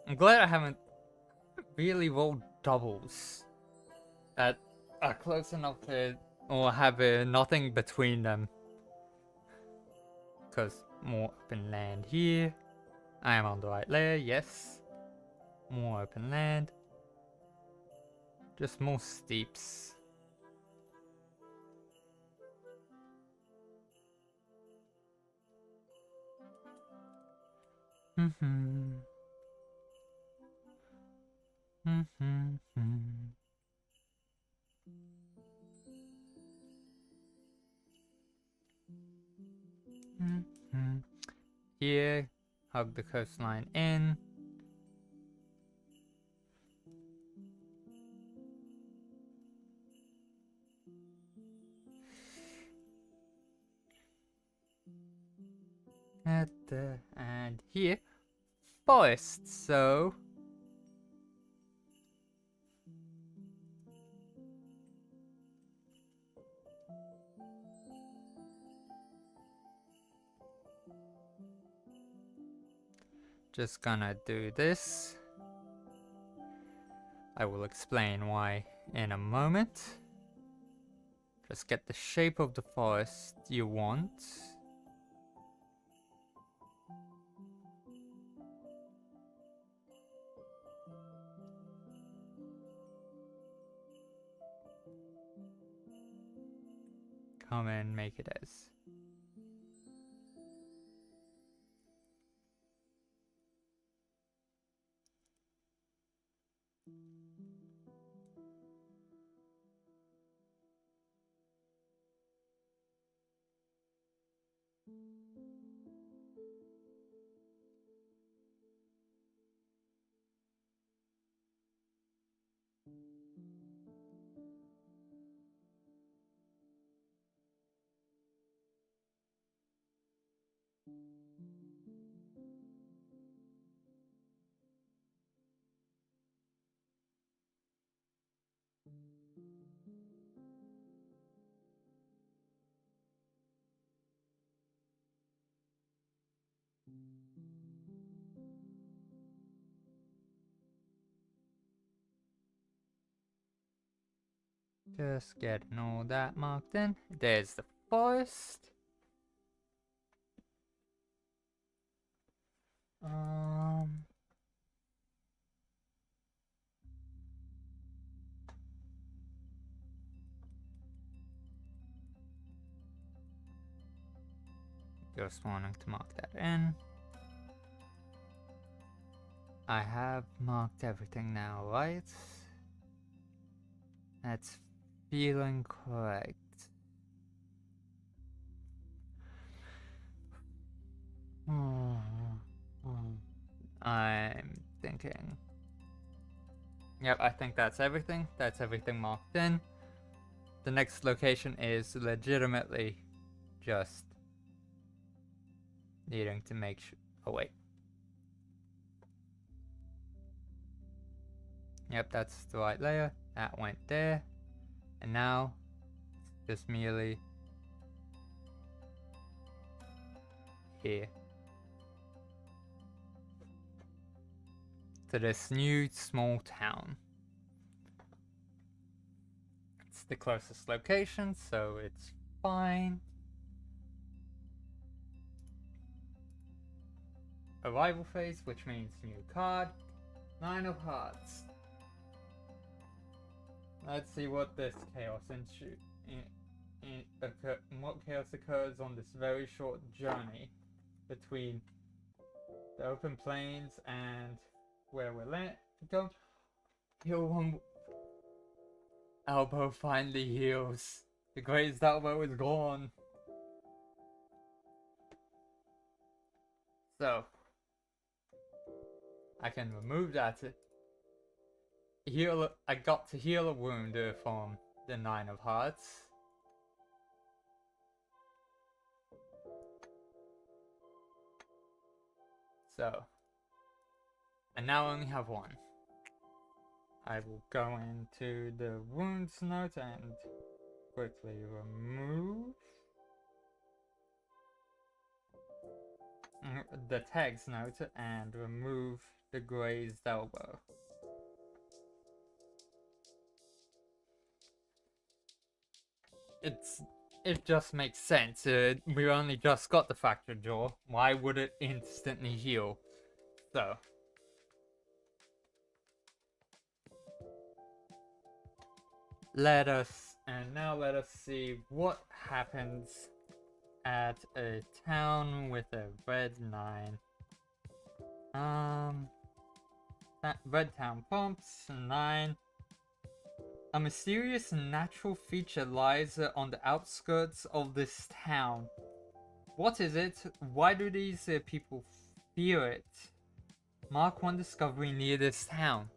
I'm glad I haven't really rolled doubles that are close enough to, or have nothing between them. Because more open land here. I am on the right layer, yes. More open land. Just more steeps. Here, hug the coastline in. And here, forest, so... Just gonna do this. I will explain why in a moment. Just get the shape of the forest you want. Come and make it as. Just getting all that marked in. There's the forest. Just wanting to mark that in. I have marked everything now, right? That's feeling correct. I'm thinking. Yep, I think that's everything. That's everything marked in. The next location is legitimately just needing to make sure. Oh, wait. Yep, that's the right layer. That went there. And now, just merely here. To this new small town. It's the closest location, so it's fine. Arrival phase, which means new card. 9 of Hearts. Let's see what this chaos what chaos occurs on this very short journey between the open plains and where we're going. Heal one. Elbow finally heals. The grazed elbow is gone. So I can remove that. Heal. I got to heal a wound from the 9 of Hearts. So, and now I only have 1. I will go into the wounds note and quickly remove the tags note and remove the grazed elbow. It just makes sense. We only just got the fractured jaw. Why would it instantly heal? So let us see what happens at a town with a red 9. Red town prompts 9. A mysterious natural feature lies on the outskirts of this town. What is it? Why do these people fear it? Mark 1 discovery near this town.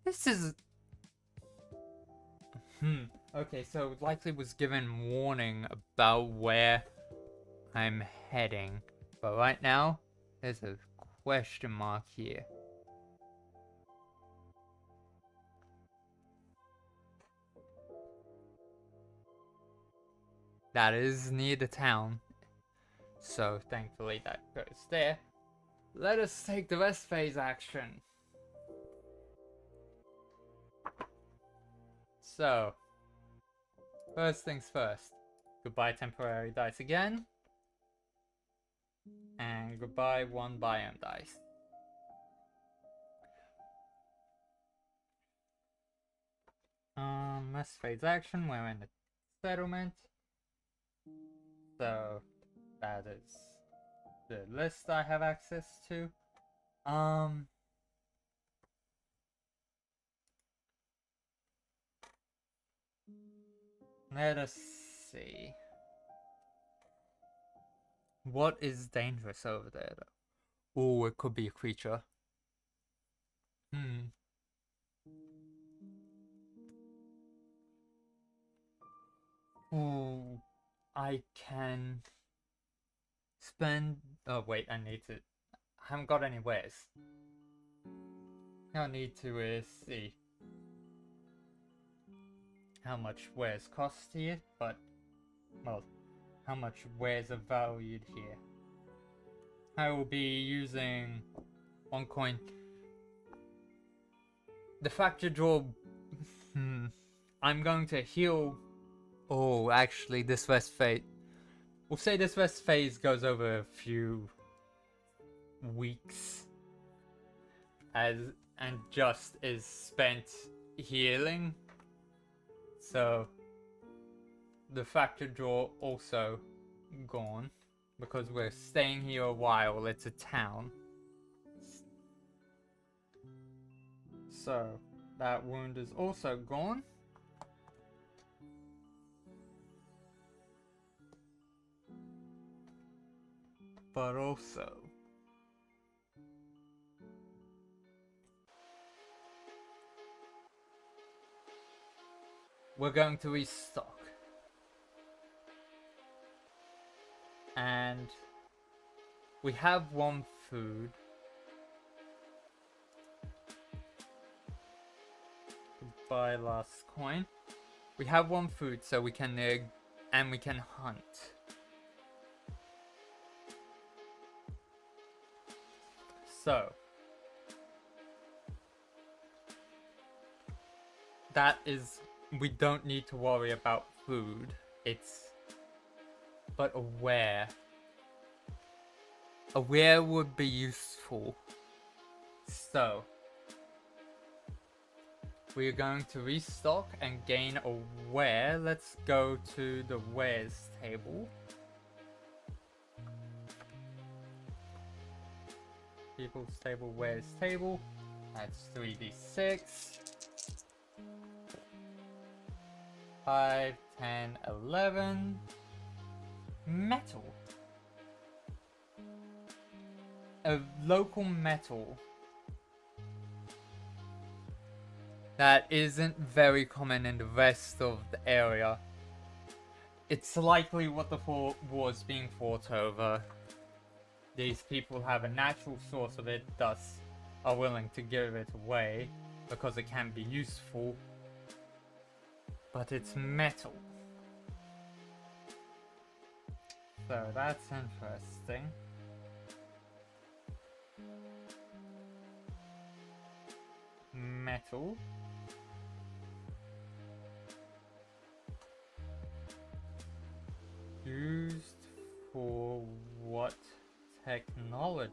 This is... Okay, so likely was given warning about where I'm heading. But right now, there's a question mark here. That is near the town. So thankfully that goes there. Let us take the rest phase action. So, first things first. Goodbye temporary dice again. And goodbye one biome dice. Rest phase action, we're in the settlement. So, that is the list I have access to. Let us see. What is dangerous over there, though? Oh, it could be a creature. Ooh, I can spend. Oh wait, I need to. I haven't got any wares. I need to see how much wares cost here, but well, how much wares are valued here. I will be using 1 coin. The factor draw. I'm going to heal. Oh, actually, this rest phase. We'll say this rest phase goes over a few weeks, and just is spent healing. So the factor draw also gone because we're staying here a while. It's a town. So that wound is also gone. But also we're going to restock. And we have 1 food. Buy last coin. We have 1 food, so we can and we can hunt. So that is, we don't need to worry about food. It's but aware would be useful. So we're going to restock and gain aware. Let's go to the wares table. People's table, wares table. That's 3d6. 5, 10, 11. Metal. A local metal that isn't very common in the rest of the area. It's likely what the war's being fought over. These people have a natural source of it, thus are willing to give it away because it can be useful. But it's metal. So that's interesting. Metal. Used for what technology?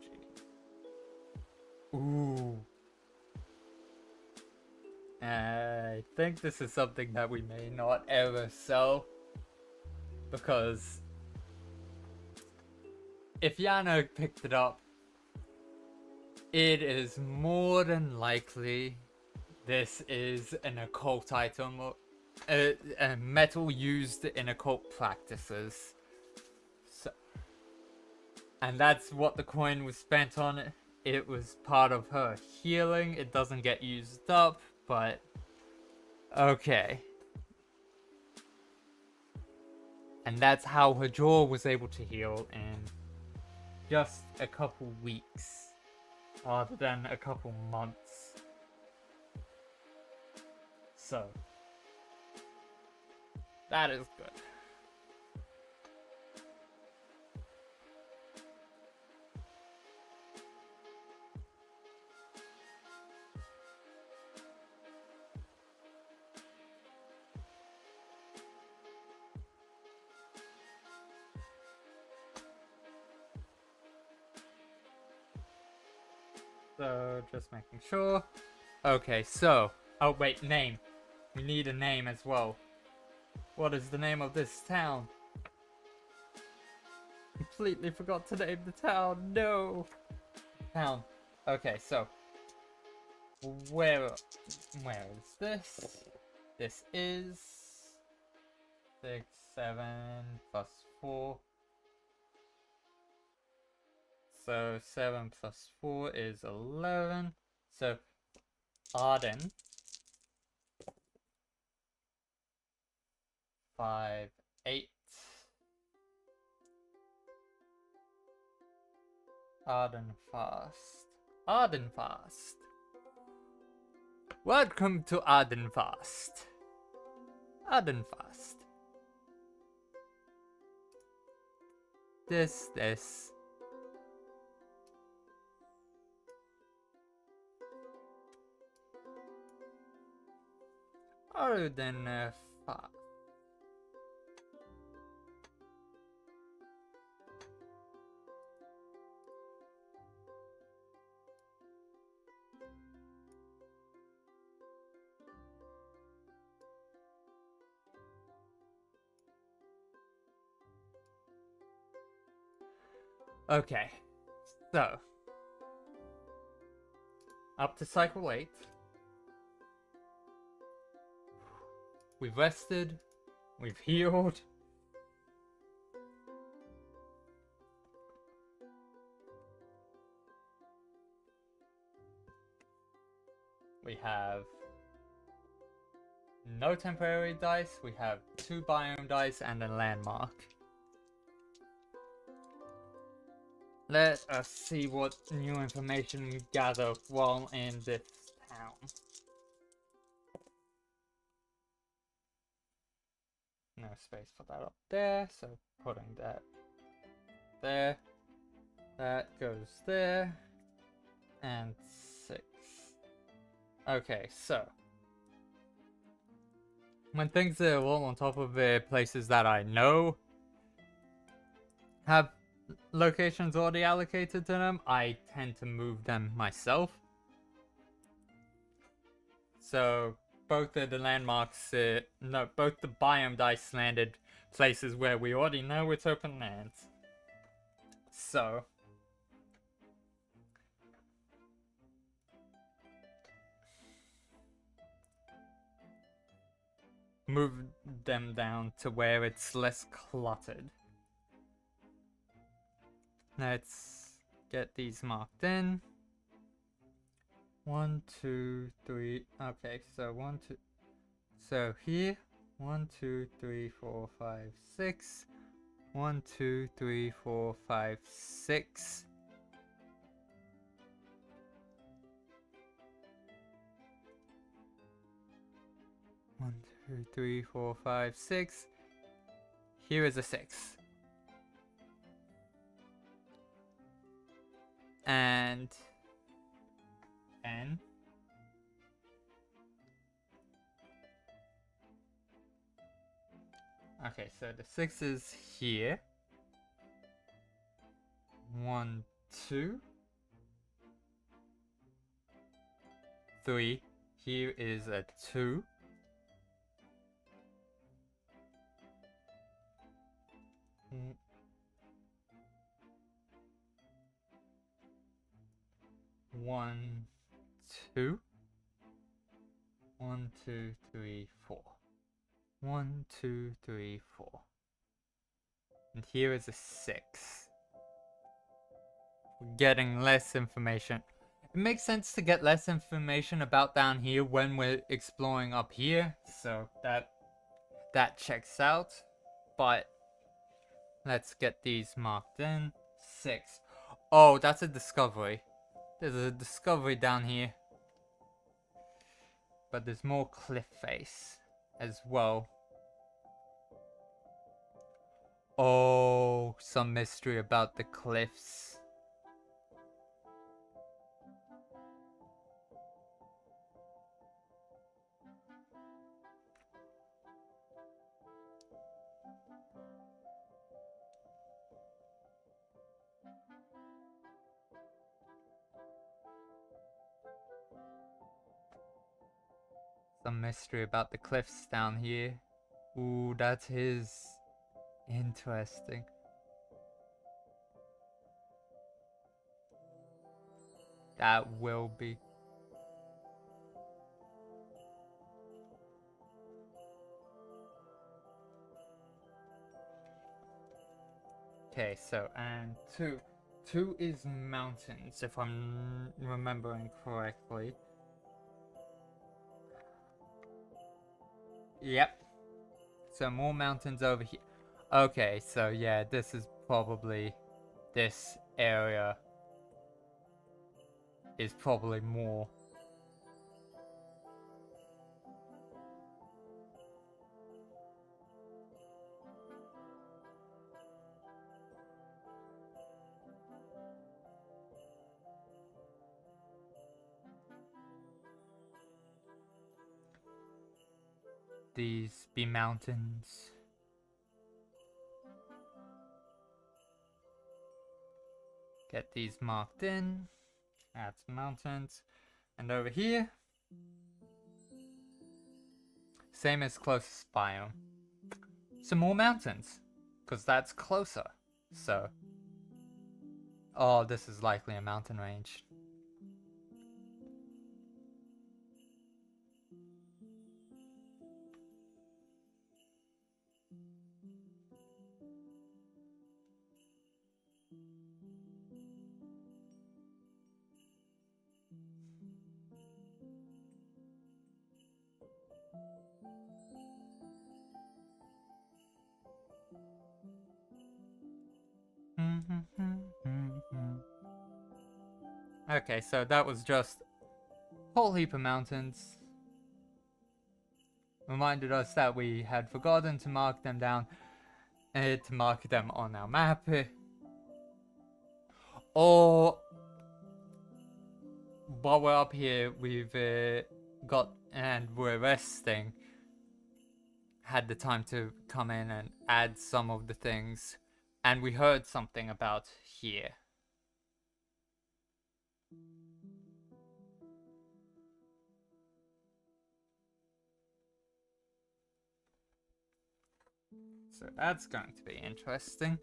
Ooh. I think this is something that we may not ever sell, because if Yana picked it up, it is more than likely this is an occult item, or a metal used in occult practices. So, and that's what the coin was spent on. It was part of her healing. It doesn't get used up, but okay. And that's how her jaw was able to heal in just a couple weeks, rather than a couple months. So that is good. So, just making sure. Okay, so... Oh, wait, name. We need a name as well. What is the name of this town? Completely forgot to name the town. No! Town. Okay, so... Where is this? This is... 6, 7, plus 4. So 7 plus 4 is 11. So Arden 5, 8. Ardenfast. Ardenfast. Welcome to Ardenfast. Ardenfast. This. Ardenfast. Okay, so up to cycle 8. We've rested, we've healed. We have no temporary dice, we have 2 biome dice and a landmark. Let us see what new information we gather while in this town. No space for that up there, so putting that there. That goes there. And 6. Okay, so when things are all on top of the places that I know have locations already allocated to them, I tend to move them myself. So both of the landmarks, both the biome dice landed places where we already know it's open lands. So move them down to where it's less cluttered. Let's get these marked in. 1, 2, 3. Okay, so 1, 2. So here, 1, 2, 3, 4, 5, 6. 1, 2, 3, 4, 5, 6. One, 2, 3, 4, 5, 6. Here is a 6. And N. Okay, so the 6 is here. 1, 2, 3. Here is a 2. One, 2. 1, 2, 3, 4. 1, 2, 3, 4. And here is a 6. We're getting less information. It makes sense to get less information about down here when we're exploring up here, so that checks out. But let's get these marked in. 6. Oh, that's a discovery. There's a discovery down here. But there's more cliff face as well. Oh, some mystery about the cliffs. Some mystery about the cliffs down here. Ooh, that is interesting. That will be. Okay, so, and two. Two is mountains, if I'm remembering correctly. Yep. So more mountains over here. Okay, so yeah, this is probably, this area is probably more. These be mountains. Get these marked in. That's mountains. And over here, same as closest biome. Some more mountains, because that's closer. So, oh, this is likely a mountain range. Okay, so that was just a whole heap of mountains. Reminded us that we had forgotten to mark them down, and to mark them on our map. Or while we're up here, we've got, and we're resting, had the time to come in and add some of the things, and we heard something about here. So that's going to be interesting.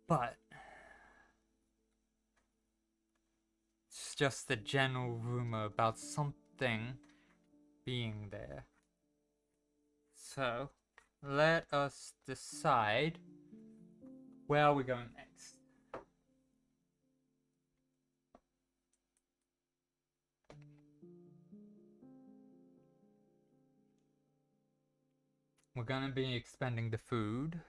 But it's just a general rumor about something being there. So let us decide where are we going next. We're gonna be expending the food.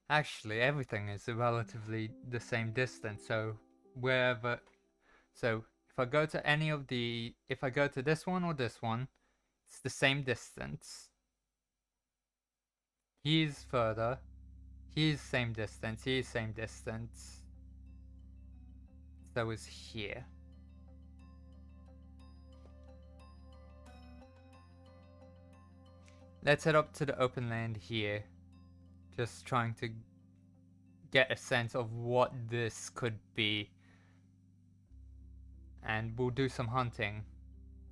Actually, everything is relatively the same distance, so wherever. So if I go to any of the, if I go to this one or this one, it's the same distance. He's further. He's same distance. He's same distance. So is here. Let's head up to the open land here. Just trying to get a sense of what this could be. And we'll do some hunting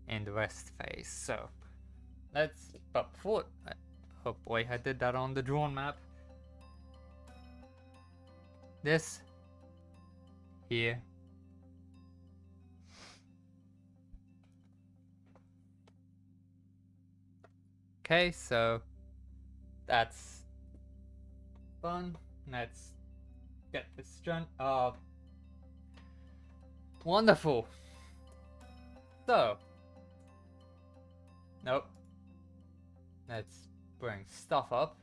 in the rest phase. So let's, but before, oh boy, I did that on the drawn map. This here. Okay, so that's fun. Let's get this strength. Wonderful. So, nope. Let's bring stuff up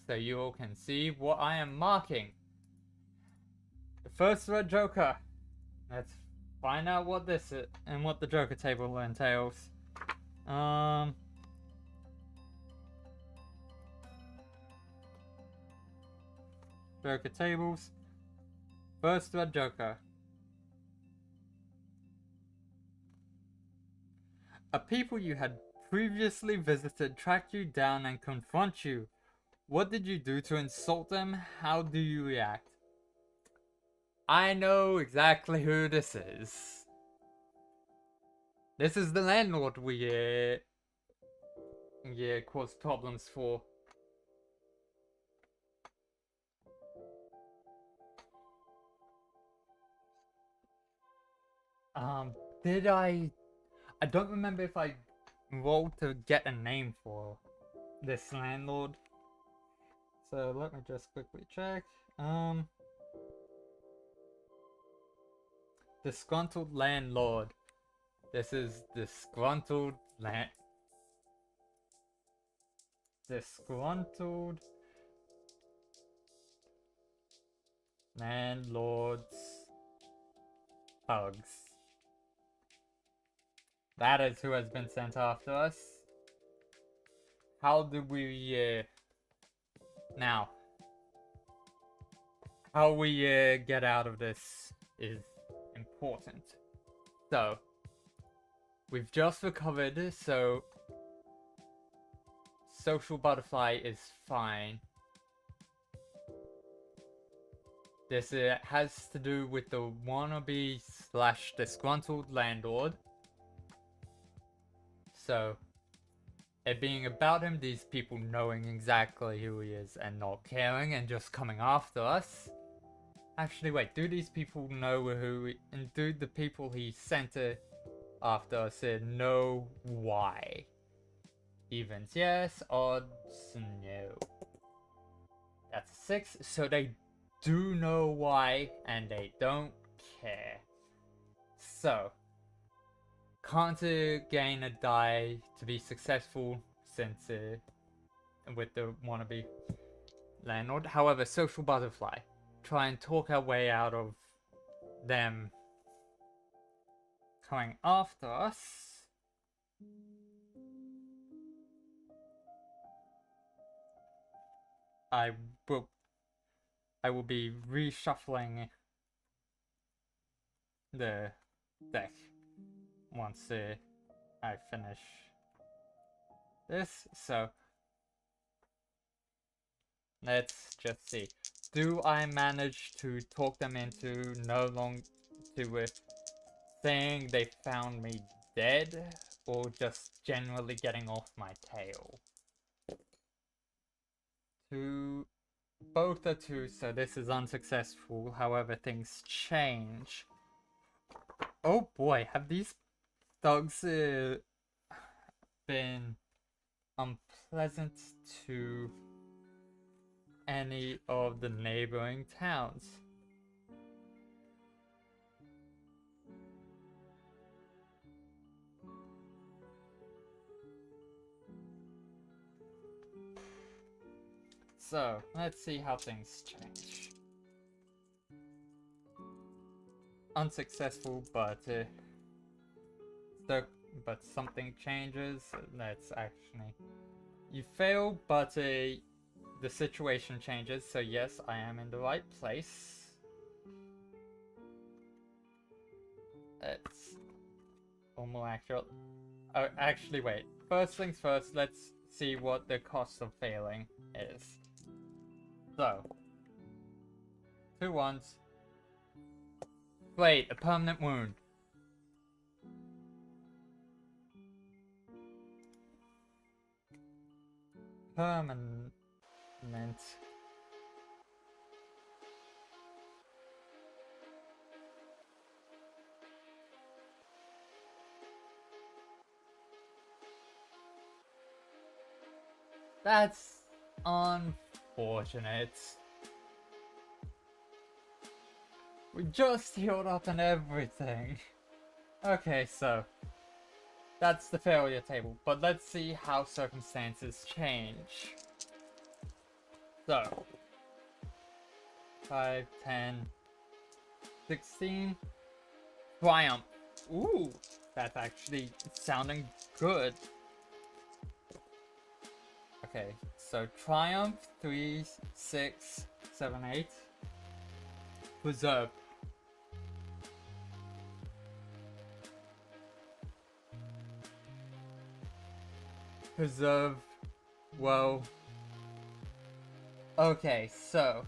so you all can see what I am marking. The first red joker. Let's find out what this is and what the joker table entails. Joker tables. First red joker. A people you had previously visited track you down and confront you. What did you do to insult them? How do you react? I know exactly who this is. This is the landlord we caused problems for. Did I don't remember if I rolled to get a name for this landlord. So let me just quickly check. Disgruntled landlord. This is disgruntled landlord's hugs. That is who has been sent after us. How do we now? How we get out of this is important. So we've just recovered, so Social Butterfly is fine. This has to do with the wannabe / disgruntled landlord. So, it being about him, these people knowing exactly who he is and not caring and just coming after us. Actually, wait, do these people know who and do the people he sent after us know why? Evens, yes. Odds, no. That's a 6, so they do know why, and they don't care. So, can't gain a die to be successful since with the wannabe landlord. However, Social Butterfly, try and talk our way out of them coming after us. I will be reshuffling the deck once I finish this. So let's just see. Do I manage to talk them into no longer saying they found me dead, or just generally getting off my tail? Both are 2, so this is unsuccessful. However, things change. Oh boy, have these thugs been unpleasant to any of the neighboring towns? So, let's see how things change. Unsuccessful, but something changes. Let's actually... You fail, but the situation changes, so yes, I am in the right place. It's more accurate. Oh, actually, wait. First things first, let's see what the cost of failing is. So, 2 1s. Wait, a permanent wound. Permanent. That's unfortunate. We just healed up and everything. Okay, so that's the failure table, but let's see how circumstances change. So 5, 10, 16. Triumph. Ooh, that's actually sounding good. Okay, so Triumph 3, 6, 7, 8. Preserve. Preserve. Well. Okay, so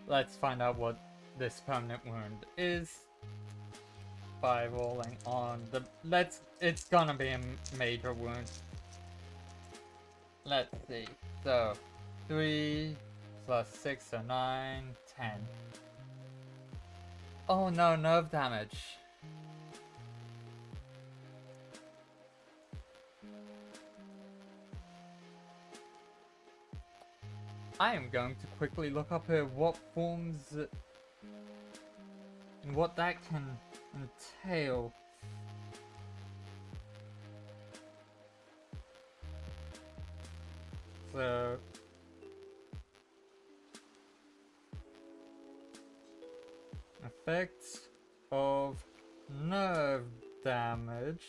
let's find out what this permanent wound is by rolling on the... It's gonna be a major wound. Let's see. So, 3 plus 6, so 9, 10. Oh no, nerve damage. I am going to quickly look up here what forms... what that can entail. So... effects of nerve damage.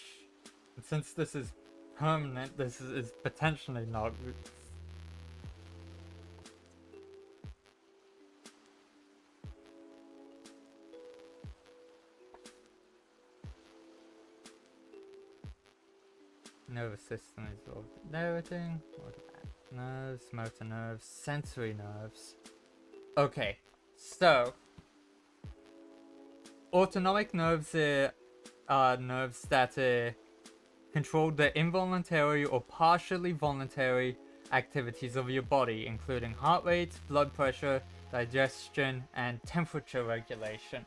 And since this is permanent, this is potentially not... nervous system is all narrating. Nerves, motor nerves, sensory nerves. Okay, so autonomic nerves are nerves that control the involuntary or partially voluntary activities of your body, including heart rate, blood pressure, digestion, and temperature regulation.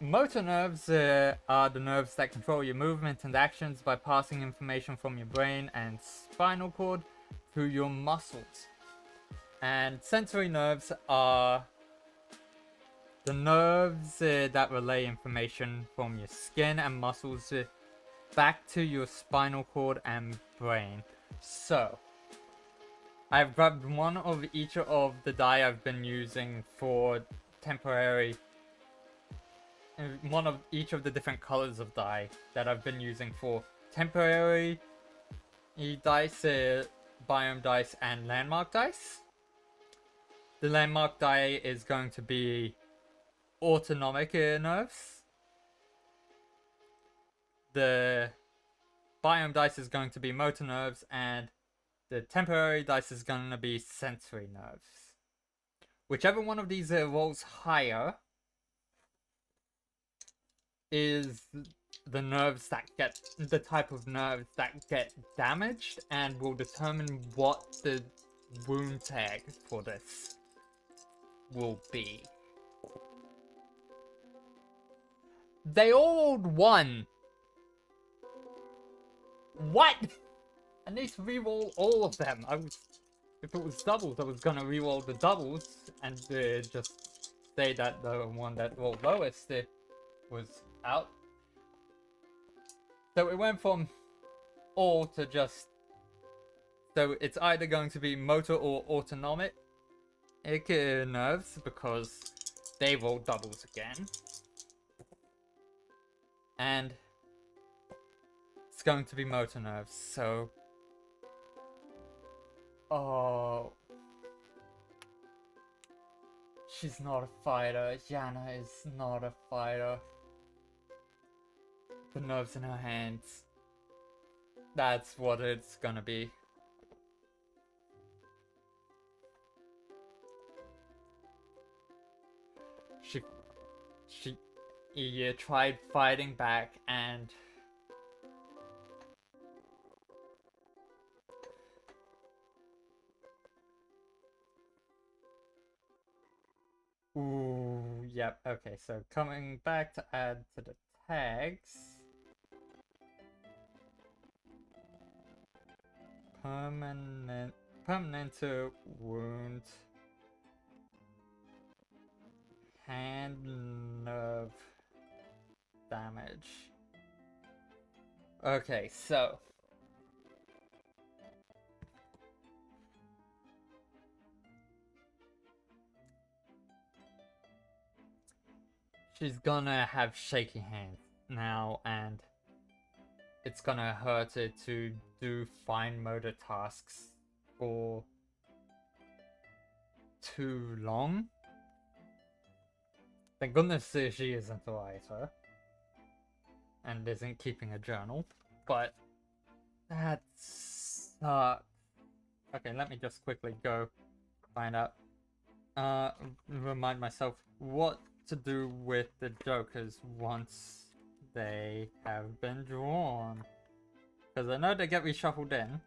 Motor nerves are the nerves that control your movement and actions by passing information from your brain and spinal cord through your muscles. And sensory nerves are the nerves that relay information from your skin and muscles back to your spinal cord and brain. So, I've grabbed one of each of the die I've been using for temporary... one of each of the different colors of die that I've been using for temporary dice, biome dice, and landmark dice. The landmark die is going to be autonomic nerves. The biome dice is going to be motor nerves, and the temporary dice is going to be sensory nerves. Whichever one of these rolls higher is the nerves that get, the type of nerves that get damaged, and will determine what the wound tag for this will be. They all rolled 1. What? I need to reroll all of them. If it was doubles, I was gonna reroll the doubles and just say that the one that rolled lowest was out. So it went from all to just... so it's either going to be motor or autonomic nerves, because they rolled doubles again. And it's going to be motor nerves, so... oh... she's not a fighter. Yana is not a fighter. The nerves in her hands. That's what it's gonna be. She tried fighting back, and ooh, yep, okay, so coming back to add to the tags. Permanent wound. Hand nerve damage. Okay, so she's gonna have shaky hands now, and it's gonna hurt her to do fine motor tasks for too long. Thank goodness she isn't a writer and isn't keeping a journal, but That sucks. Okay, let me just quickly go find out. Remind myself what to do with the jokers once they have been drawn. Because I know they get reshuffled in,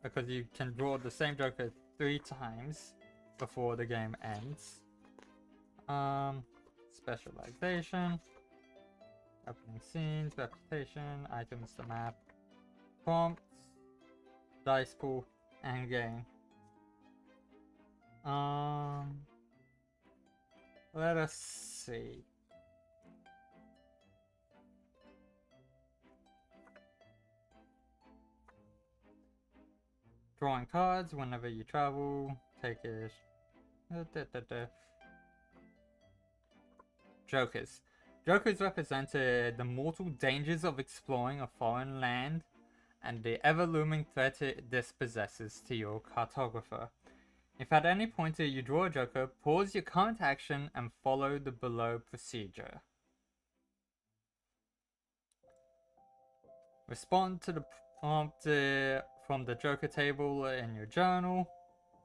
because you can draw the same joker 3 times before the game ends. Specialization, opening scenes, reputation, items to map, prompts, dice pool, and game. Let us see. Drawing cards whenever you travel. Take it. Jokers. Jokers represent the mortal dangers of exploring a foreign land and the ever-looming threat this possesses to your cartographer. If at any point you draw a joker, pause your current action and follow the below procedure. Respond to the prompt from the joker table in your journal.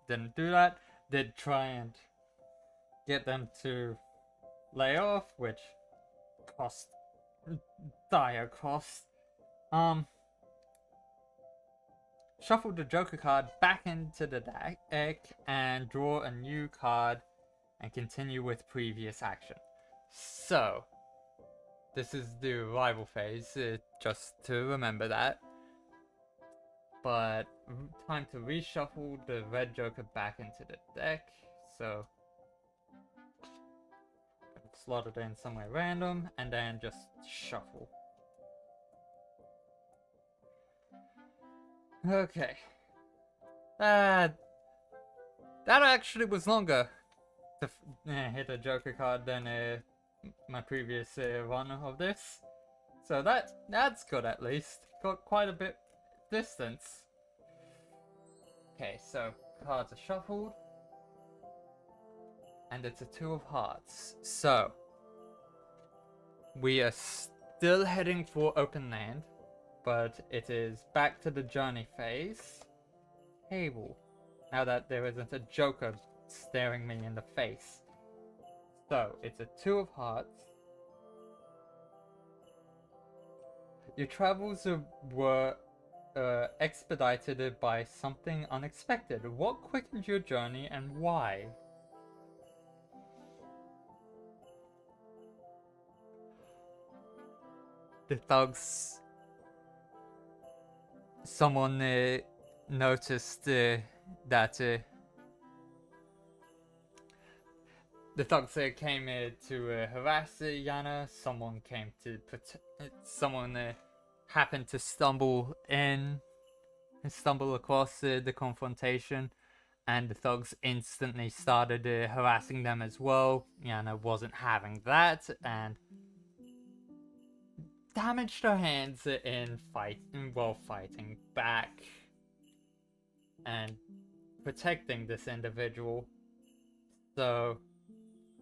Didn't do that. Did try and get them to lay off, which cost dire cost. Shuffle the joker card back into the deck and draw a new card and continue with previous action. So, this is the arrival phase, just to remember that. But time to reshuffle the red joker back into the deck, so slot it in somewhere random and then just shuffle. Okay. That actually was longer to hit a joker card than my previous run of this. So that's good at least. Got quite a bit distance. Okay, so cards are shuffled. And it's a 2 of hearts. So we are still heading for open land, but it is back to the journey phase. Table. Now that there isn't a joker staring me in the face. So it's a 2 of hearts. Your travels were expedited by something unexpected. What quickened your journey and why? The thugs. Someone noticed that the thugs came to harass Yana. Someone came to someone happened to stumble across the confrontation, and the thugs instantly started harassing them as well. Yana wasn't having that and damaged her hands in fighting back and protecting this individual. So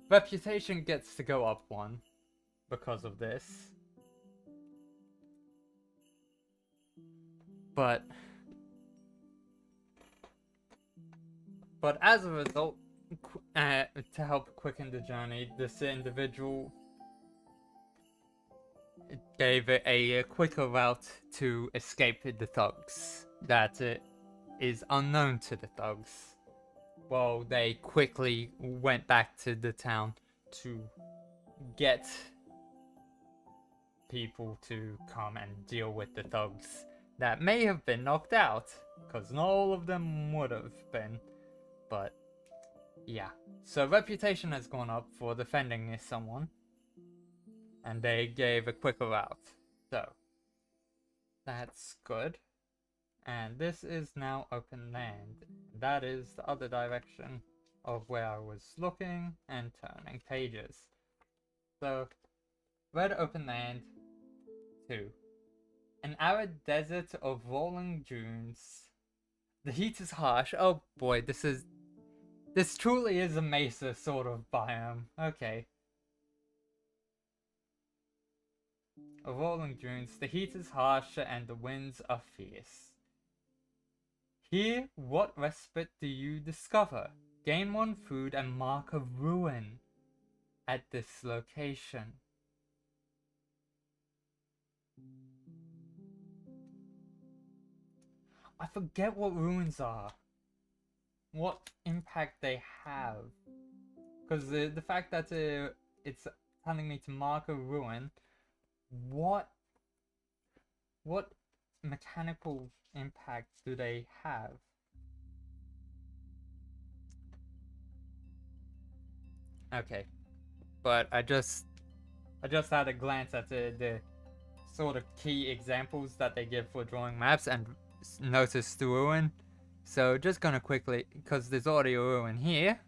reputation gets to go up 1 because of this. But as a result, to help quicken the journey, this individual gave a quicker route to escape the thugs that is unknown to the thugs. Well, they quickly went back to the town to get people to come and deal with the thugs that may have been knocked out, because not all of them would have been, but yeah. So reputation has gone up for defending someone, and they gave a quicker route. So that's good. And this is now open land. That is the other direction of where I was looking and turning pages. So red open land 2. An arid desert of rolling dunes. The heat is harsh. Oh boy, this truly is a mesa sort of biome. Okay. Rolling dunes. The heat is harsh and the winds are fierce. Here, what respite do you discover? Gain 1 food and mark a ruin at this location. I forget what ruins are. What impact they have. Because the fact that it's telling me to mark a ruin, what mechanical impact do they have? Okay, but I just had a glance at the sort of key examples that they give for drawing maps and noticed the ruin. So just gonna quickly, because there's already a ruin here,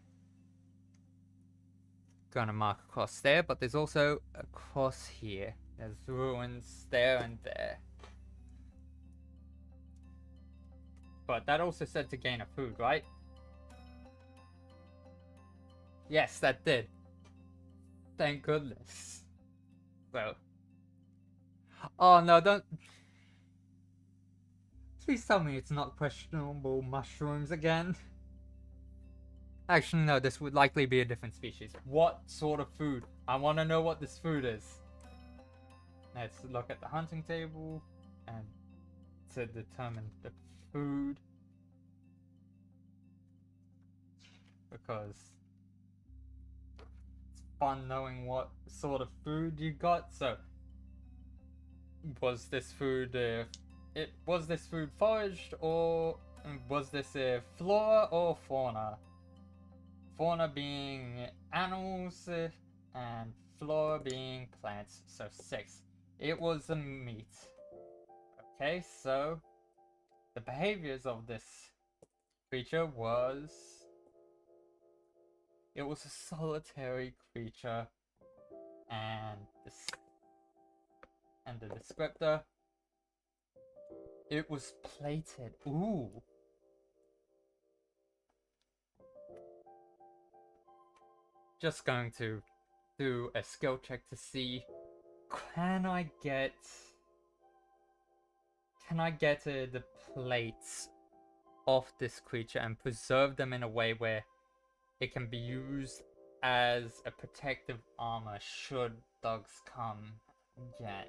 gonna mark across there, but there's also across here. There's ruins there and there. But that also said to gain a food, right? Yes, that did. Thank goodness. So. Oh no, don't. Please tell me it's not questionable mushrooms again. Actually, no, this would likely be a different species. What sort of food? I want to know what this food is. Let's look at the hunting table and to determine the food. Because it's fun knowing what sort of food you got. So, was this food foraged, or was this flora or fauna? Fauna being animals and flora being plants. So 6. It was a meat. Okay, so the behaviors of this creature was... It was a solitary creature, and the descriptor, it was plated. Ooh. Just going to do a skill check to see, can I get the plates off this creature and preserve them in a way where it can be used as a protective armor should thugs come again.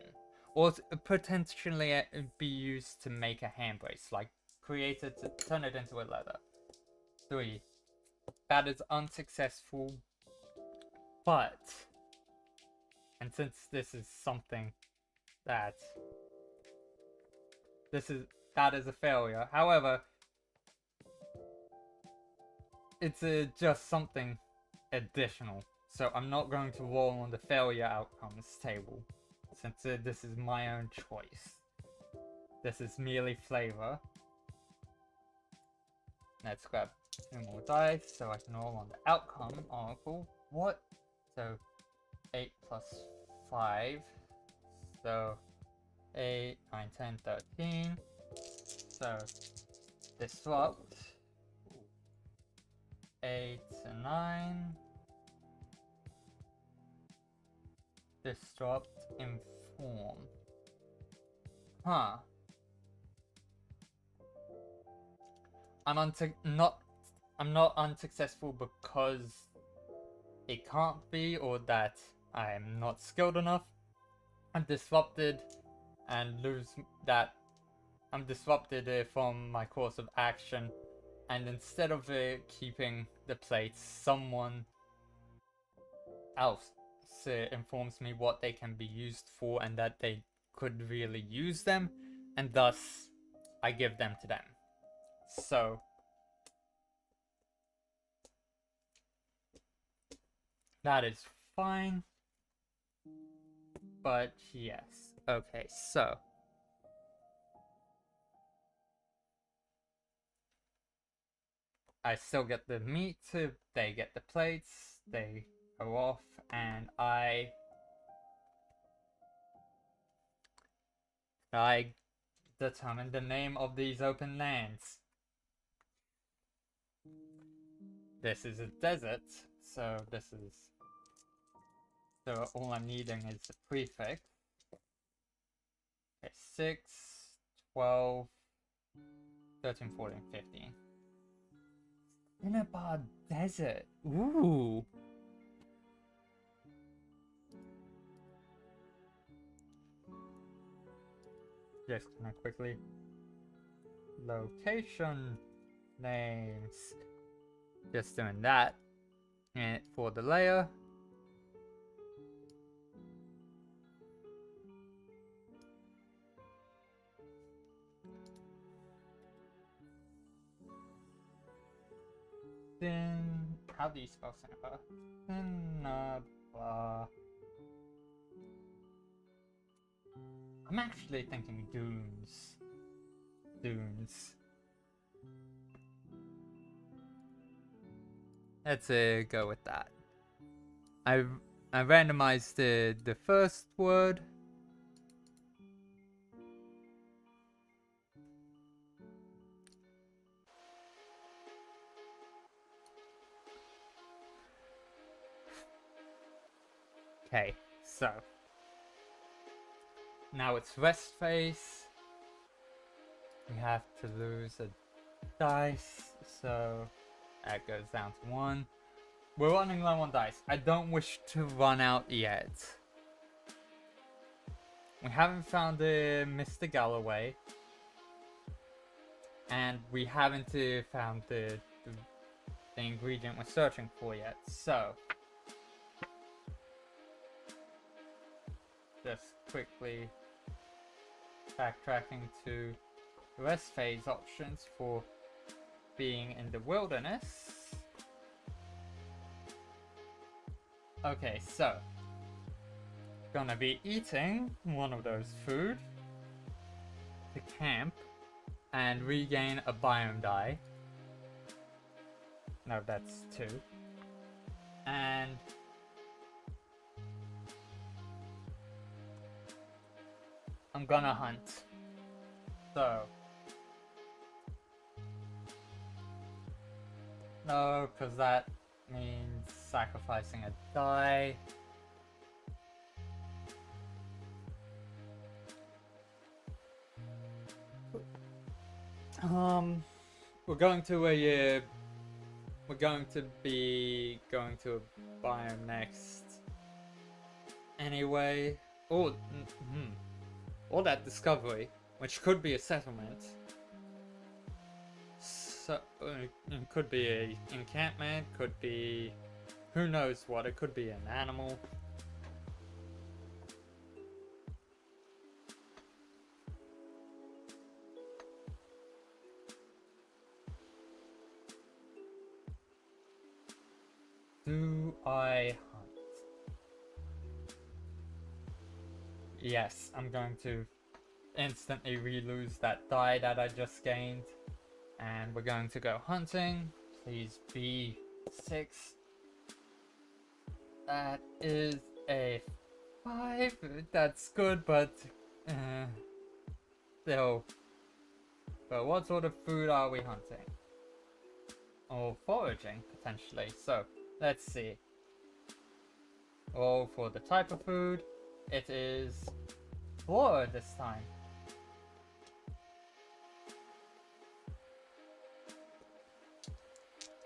Or potentially be used to make a handbrace, like create it to turn it into a leather. 3. That is unsuccessful. But, and since this is something that is a failure. However, it's just something additional. So I'm not going to roll on the failure outcomes table, since this is my own choice. This is merely flavor. Let's grab 2 more dice so I can roll on the outcome oracle. What? So 8 plus 5. So 8, 9, 10, 13. So disrupt. 8 to 9. Disrupt, inform. Huh. I'm not unsuccessful because it can't be, or that I'm not skilled enough. I'm disrupted and lose that. I'm disrupted from my course of action, and instead of keeping the plates, someone else informs me what they can be used for and that they could really use them, and thus I give them to them. So that is fine. But yes. Okay, so I still get the meat, they get the plates, they go off, and I determine the name of these open lands. This is a desert, so all I'm needing is the prefix. Okay, 6, 12, 13, 14, 15. Cinnabar Desert. Ooh. Just gonna quickly. Location names. Just doing that. And for the layer. Then, how do you spell Cinnabar? Cinnabar. I'm actually thinking dunes. Dunes. Let's go with that. I randomized the first word. Okay, so now it's rest face. We have to lose a dice, so that goes down to 1. We're running low on dice. I don't wish to run out yet. We haven't found Mr. Galloway, and we haven't found the ingredient we're searching for yet. So just quickly backtracking to rest phase options for being in the wilderness. Okay, so gonna be eating one of those food to camp and regain a biome die. No, that's 2. And I'm gonna hunt. So no, because that means sacrificing a die. We're going to be going to a biome next. Anyway, or that discovery, which could be a settlement. So it could be a encampment, could be who knows what. It could be an animal. Do I hunt? Yes, I'm going to instantly re-lose that die that I just gained. And we're going to go hunting. Please be 6. That is a 5. That's good, but still. But what sort of food are we hunting? Or foraging, potentially. So, let's see. Oh, for the type of food, it is flora this time.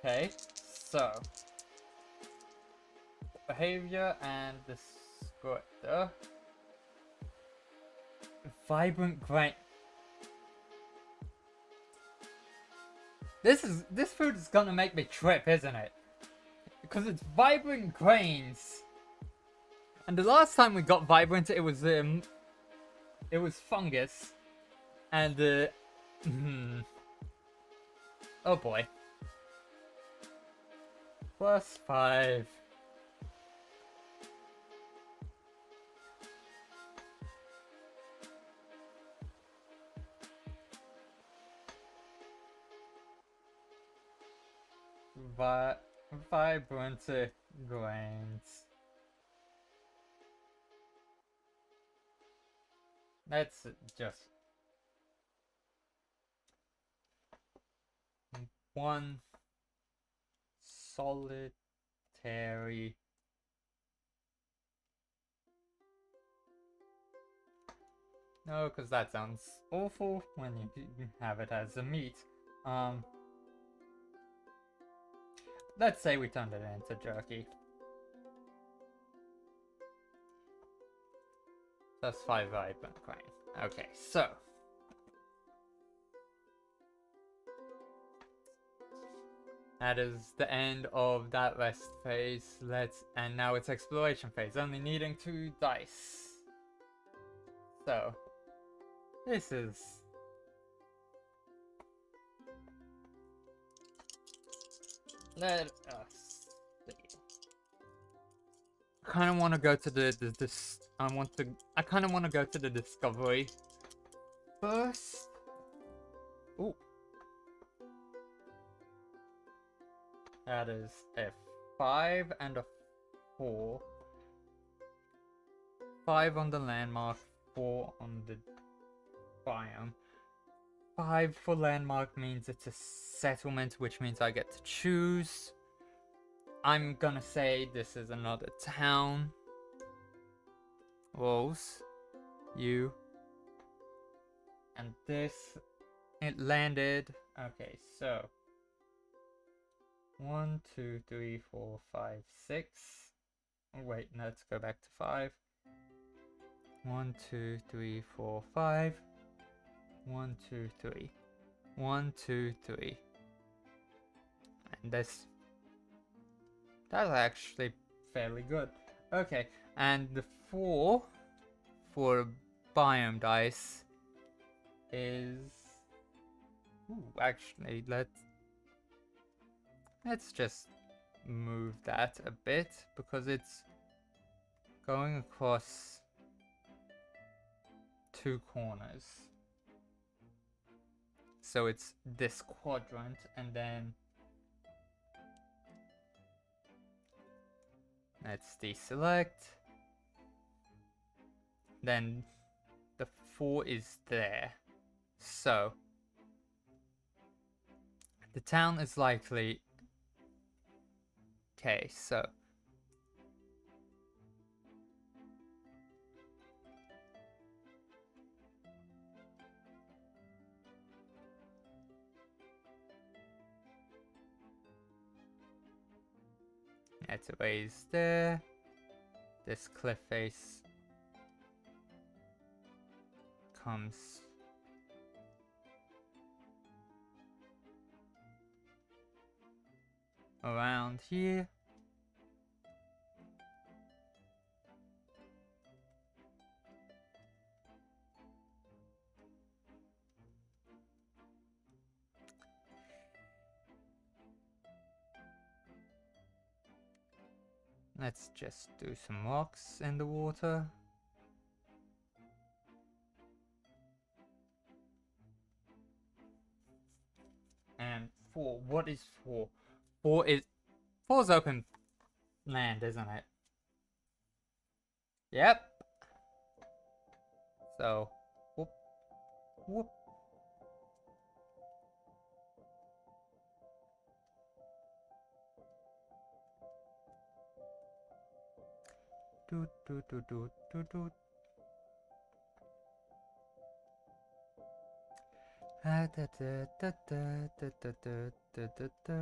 Okay, so behavior and descriptor. Vibrant grain. This food is gonna make me trip, isn't it? Because it's vibrant grains. And the last time we got vibrant, it was fungus. And oh boy. +5. Vibrant grains. That's just one solitary No, because that sounds awful when you have it as a meat. Let's say we turned it into jerky. That's 5 vibrant coin. Okay, so that is the end of that rest phase. And now it's exploration phase, only needing 2 dice. So this is let us see. I kind of want to go to I kind of want to go to the discovery first. Ooh. That is a 5 and a 4. 5 on the landmark, 4 on the biome. 5 for landmark means it's a settlement, which means I get to choose. I'm gonna say this is another town. Rose, you, and this, it landed. Okay, so 1, 2, 3, 4, 5, 6. Oh, wait, no, let's go back to 5. 1, 2, 3, 4, 5. 1, 2, 3. 1, 2, 3. And that's actually fairly good. Okay, and the 4 for biome dice is... Ooh, actually, let's just move that a bit because it's going across 2 corners. So it's this quadrant, and then let's deselect. Then the 4 is there. So the town is likely... Okay, so let's erase there. This cliff face comes around here. Let's just do some rocks in the water. And 4, what is 4? 4's open land, isn't it? Yep. So, whoop, whoop. Do do do do do do. Da da da da da da da da da.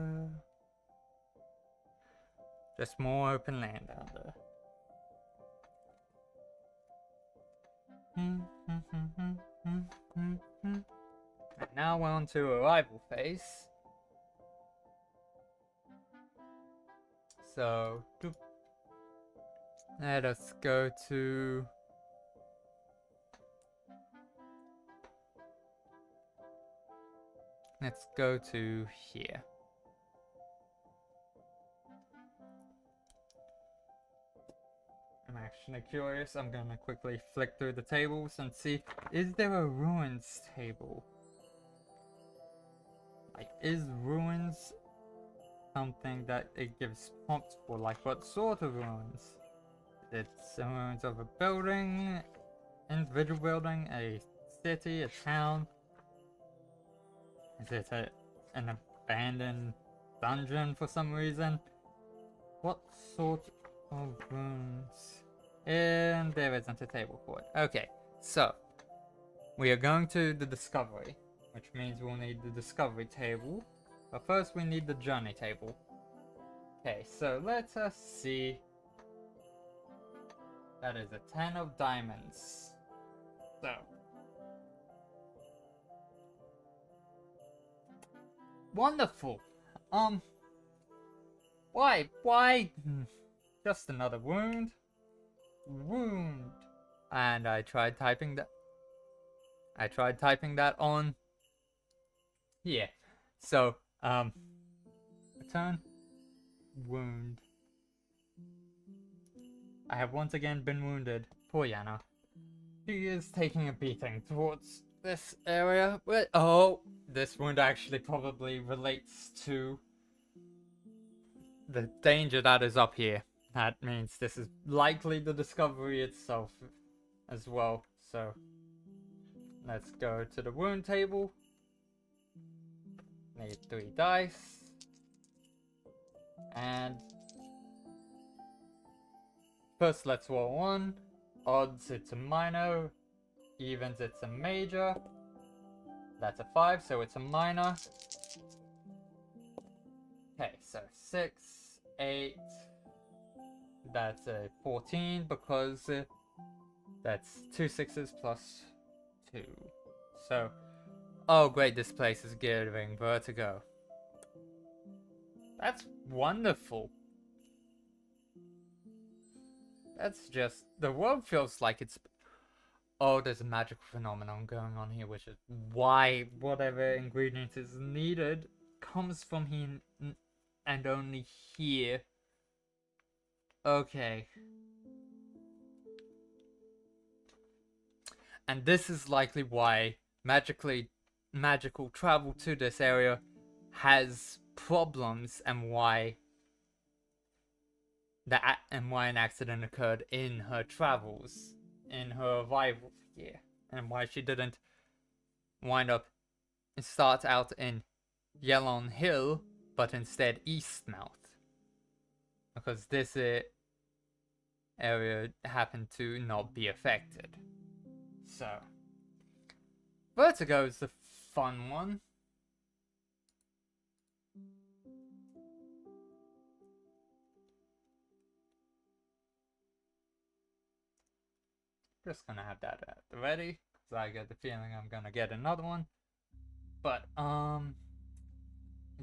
Just more open land out there. And now we're on to arrival phase. So, let us go to... Let's go to here. I'm actually curious. I'm gonna quickly flick through the tables and see, is there a ruins table? Like, is ruins something that it gives prompts for? Like, what sort of ruins? It's the ruins of a building, individual building, a city, a town. Is it an abandoned dungeon for some reason? What sort of ruins? And there isn't a table for it. Okay, so we are going to the discovery, which means we'll need the discovery table. But first we need the journey table. Okay, so let us see. That is a 10 of diamonds. So. Wonderful. Why? Just another wound. Wound. And I tried typing that. On here. So, return. Wound. I have once again been wounded. Poor Yana. She is taking a beating towards this area. But, oh, this wound actually probably relates to the danger that is up here. That means this is likely the discovery itself as well. So, let's go to the wound table. Need 3 dice. And first let's roll 1. Odds it's a minor. Evens it's a major. That's a 5, so it's a minor. Okay, so 6, 8. That's a 14 because that's 2 6s plus 2. So, oh great, this place is giving vertigo. That's wonderful. That's just, the world feels like it's, oh, there's a magical phenomenon going on here, which is why whatever ingredient is needed comes from here and only here. Okay. And this is likely why magical travel to this area has problems, and why an accident occurred in her travels, in her arrival here, and why she didn't start out in Yellon Hill, but instead Eastmouth. Because this area happened to not be affected. So, vertigo is the fun one. Just gonna have that at the ready, because I get the feeling I'm gonna get another one. But,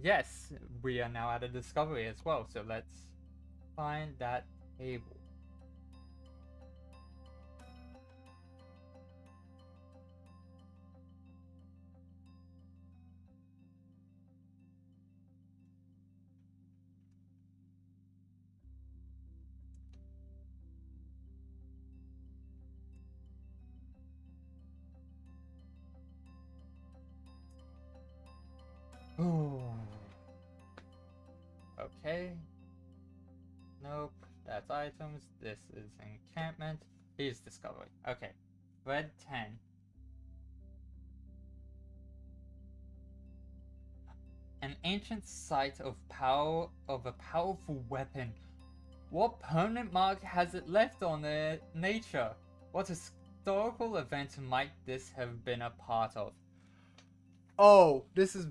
yes, we are now at a discovery as well, so let's find that table. Ooh. Okay. Nope. That's items. This is encampment. Here's discovery. Okay. Red 10. An ancient site of a powerful weapon. What permanent mark has it left on nature? What historical event might this have been a part of? Oh, this is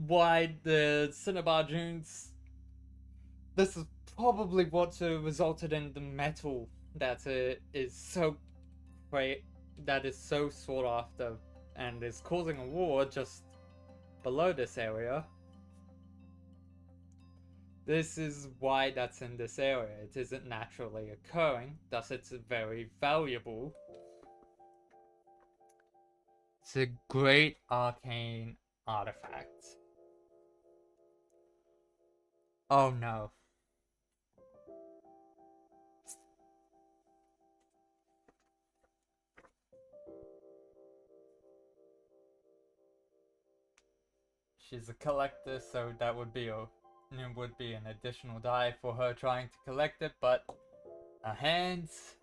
why the Cinnabar Dunes. This is probably what resulted in the metal that is so great, that is so sought after, and is causing a war just below this area. This is why that's in this area. It isn't naturally occurring, thus it's very valuable. It's a great arcane artifact. Oh no. She's a collector, so that would be an additional die for her trying to collect it, but her hands,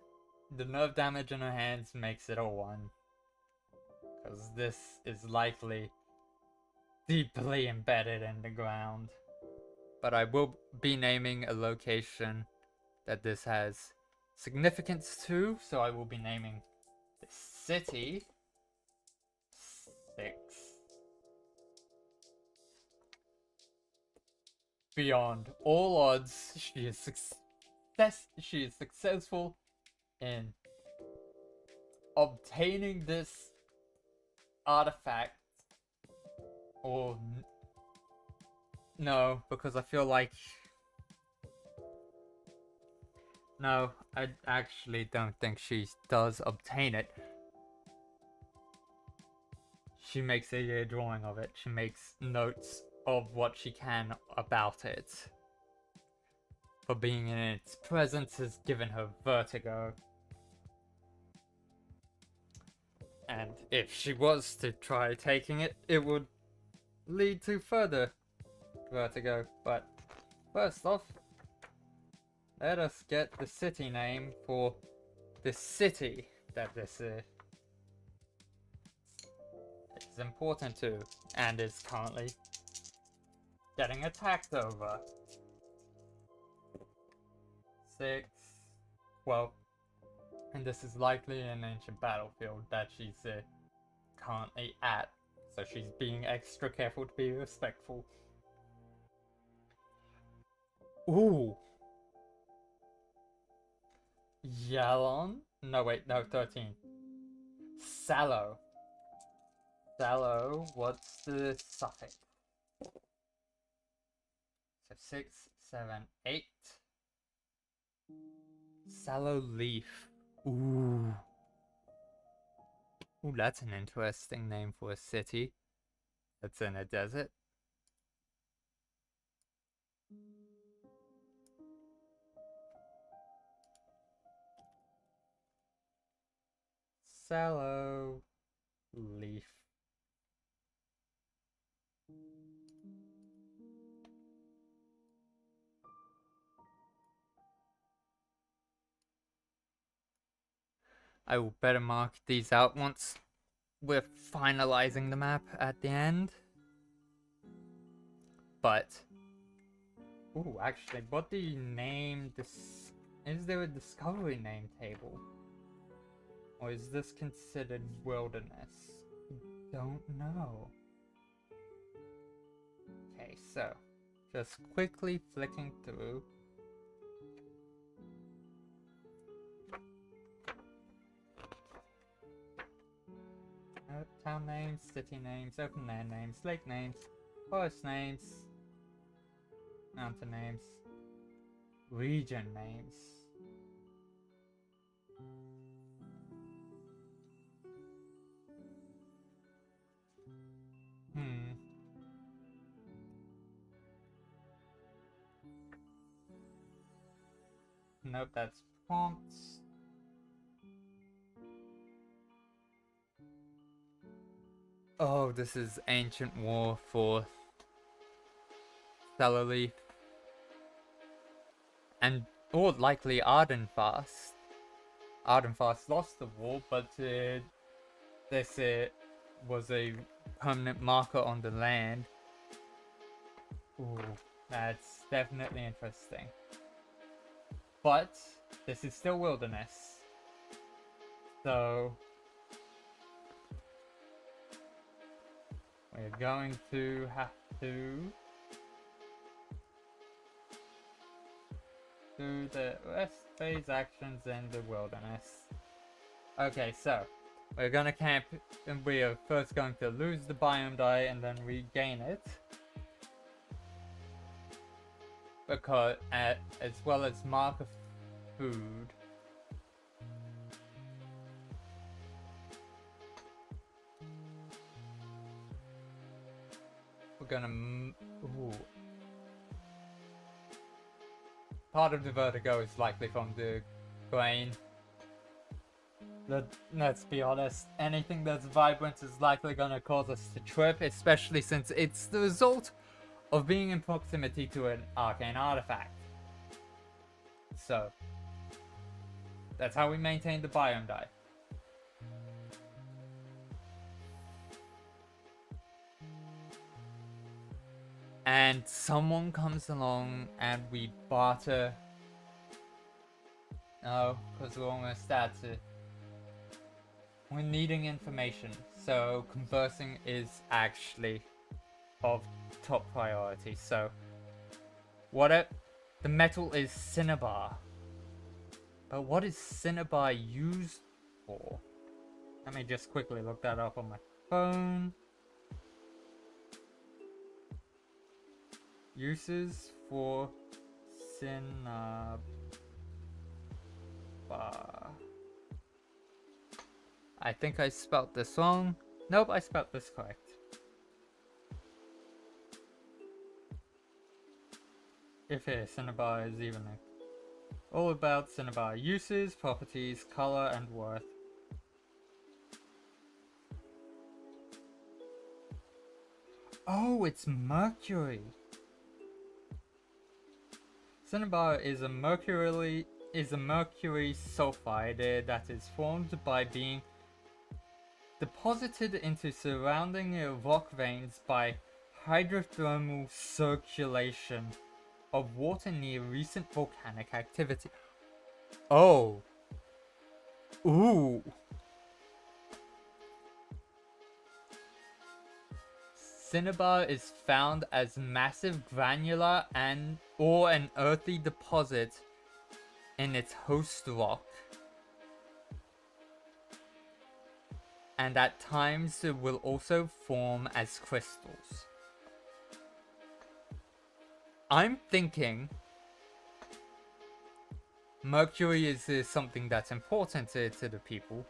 the nerve damage in her hands makes it a 1. Because this is likely deeply embedded in the ground. But I will be naming a location that this has significance to, so I will be naming the city beyond all odds, she is successful in obtaining this artifact. Or no, because I feel like no, I actually don't think she does obtain it. She makes a drawing of it. She makes notes of what she can about it. For being in its presence has given her vertigo. And if she was to try taking it, it would lead to further vertigo. But first off, let us get the city name for the city that this is important to, and is currently getting attacked over. 6, 12, and this is likely an ancient battlefield that she's currently at, so she's being extra careful to be respectful. Ooh. Yalon? No, wait, no, 13. Sallow. Sallow, what's the suffix? So 6, 7, 8. Sallow leaf. Ooh. Ooh, that's an interesting name for a city. That's in a desert. Sallow leaf. I will better mark these out once we're finalizing the map at the end. But, ooh, actually, what do you name this? Is there a discovery name table? Or is this considered wilderness? Don't know. Okay, so, just quickly flicking through. Town names, city names, open land names, lake names, forest names, mountain names, region names. Nope, that's prompts. Oh, this is Ancient War for Leaf. And, or likely Ardenfast. Ardenfast lost the war, but this was a permanent marker on the land. Ooh, that's definitely interesting. But this is still wilderness. So we're going to have to do the rest phase actions in the wilderness. Okay, so we're gonna camp, and we are first going to lose the biome die and then regain it. Because, as well as mark of food. We're gonna, ooh. Part of the vertigo is likely from the grain. Let's be honest, anything that's vibrant is likely gonna cause us to trip, especially since it's the result of being in proximity to an arcane artifact. So, that's how we maintain the biome die. And someone comes along and we barter. No, because we're almost at it. We're needing information, so conversing is actually of top priority. So The metal is cinnabar. But what is cinnabar used for? Let me just quickly look that up on my phone. Uses for cinnabar. I think I spelt this wrong. Nope, I spelt this correct. If a cinnabar is even all about cinnabar uses, properties, color, and worth. Oh, it's mercury. Cinnabar is a mercury sulfide that is formed by being deposited into surrounding rock veins by hydrothermal circulation of water near recent volcanic activity. Oh. Ooh. Cinnabar is found as massive granular or an earthy deposit in its host rock. And at times it will also form as crystals. I'm thinking mercury is something that's important to the people,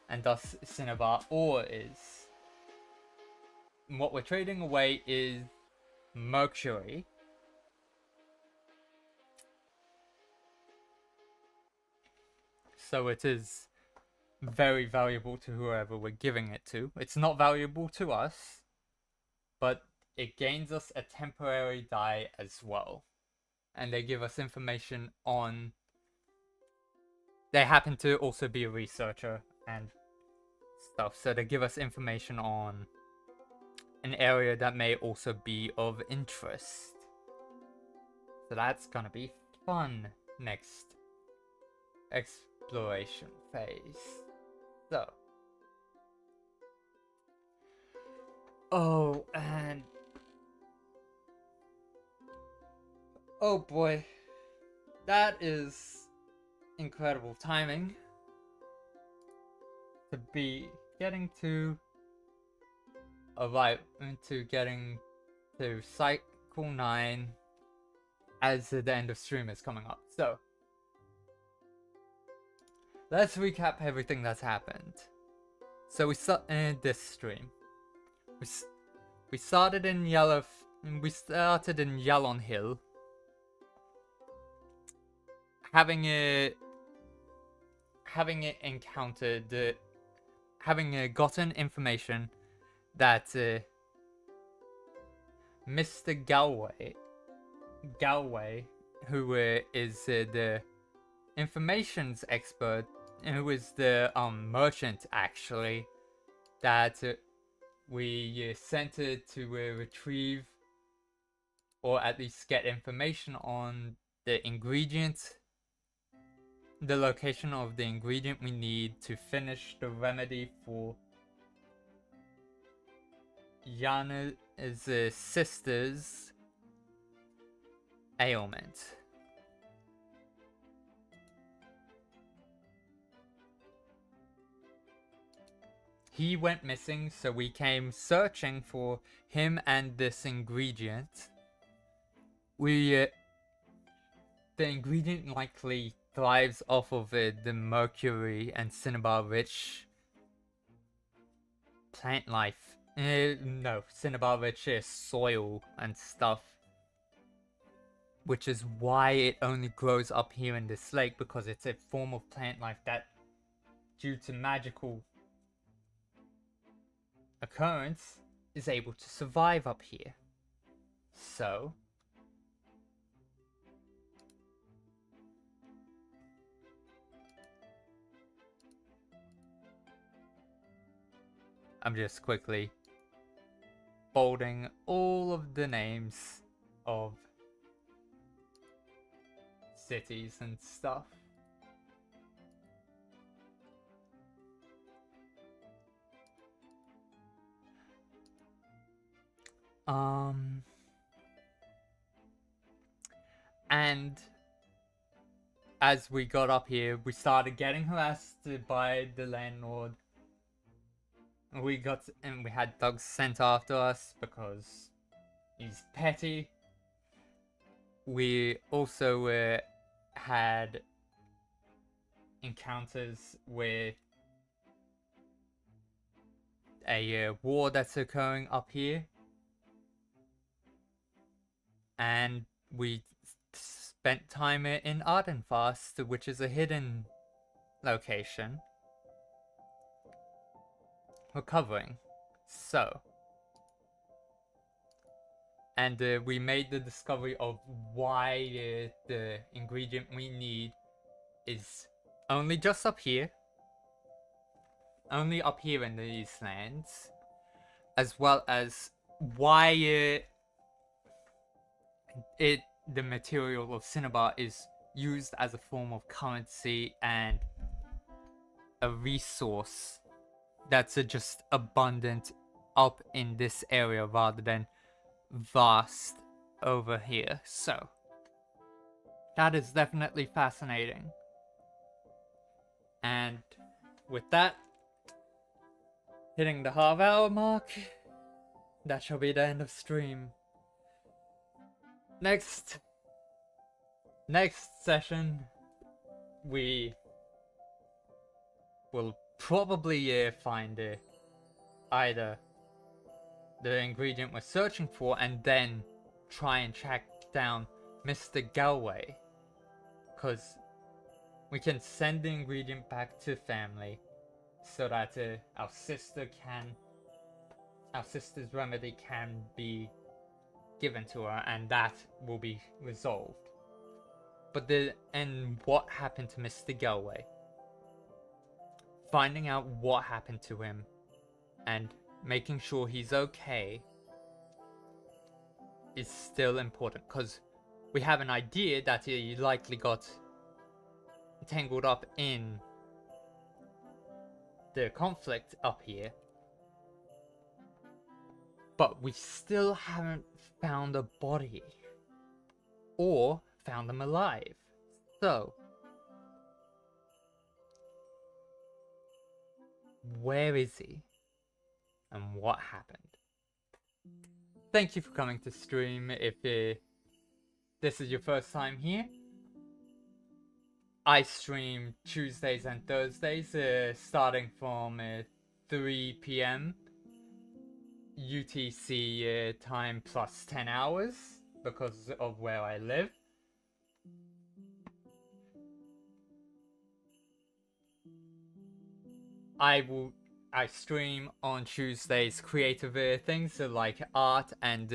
and thus cinnabar ore is. What we're trading away is mercury. So it is very valuable to whoever we're giving it to. It's not valuable to us, but it gains us a temporary dye as well. And they give us information on... They happen to also be a researcher and stuff, so they give us information on an area that may also be of interest. So that's gonna be fun next exploration phase. So. Oh, and... Oh boy. That is incredible timing. To be getting to... getting to Cycle 9 as the end of stream is coming up. So, let's recap everything that's happened. So we started this stream. We started in Yellon Hill, having gotten information that Mr. Galway, who is the informations expert, who is the merchant actually, that we sent to retrieve or at least get information on the ingredient, the location of the ingredient we need to finish the remedy for Yana's sister's ailment. He went missing, so we came searching for him and this ingredient. The ingredient likely thrives off of the mercury and cinnabar-rich plant life. No, cinnabar-rich soil and stuff. Which is why it only grows up here in this lake, because it's a form of plant life that, due to magical occurrence, is able to survive up here. So I'm just quickly bolding all of the names of cities and stuff. And as we got up here, we started getting harassed by the landlord. We had dogs sent after us because he's petty. We also had encounters with a war that's occurring up here, and we spent time in Ardenfast, which is a hidden location, recovering. So, and we made the discovery of why the ingredient we need is only just up here. Only up here in these lands. As well as why the material of cinnabar is used as a form of currency and a resource that's just abundant up in this area rather than vast over here. So that is definitely fascinating. And with that, hitting the half-hour mark, that shall be the end of stream. Next session, we will probably find either the ingredient we're searching for and then try and track down Mr. Galway. Because we can send the ingredient back to family so that our sister's remedy can be given to her, and that will be resolved. But what happened to Mr. Galway? Finding out what happened to him and making sure he's okay is still important, because we have an idea that he likely got tangled up in the conflict up here, but we still haven't found a body or found him alive. So where is he and what happened? Thank you for coming to stream. If this is your first time here, I stream Tuesdays and Thursdays, starting from 3 PM UTC time plus 10 hours because of where I live. I stream on Tuesdays creative things, so like art and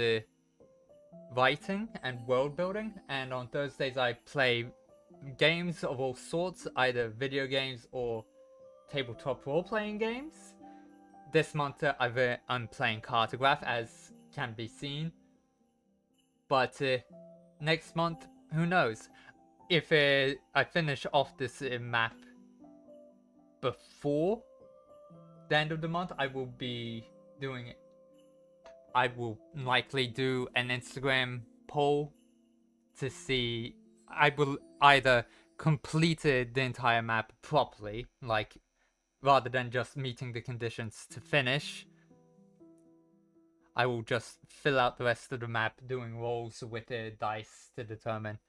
writing and world building, and on Thursdays I play games of all sorts, either video games or tabletop role-playing games. This month I'm playing Cartograph, as can be seen, but next month, who knows? If I finish off this map before the end of the month, I will be doing it. I will likely do an Instagram poll to see. I will either complete the entire map properly, like rather than just meeting the conditions to finish. I will just fill out the rest of the map doing rolls with the dice to determine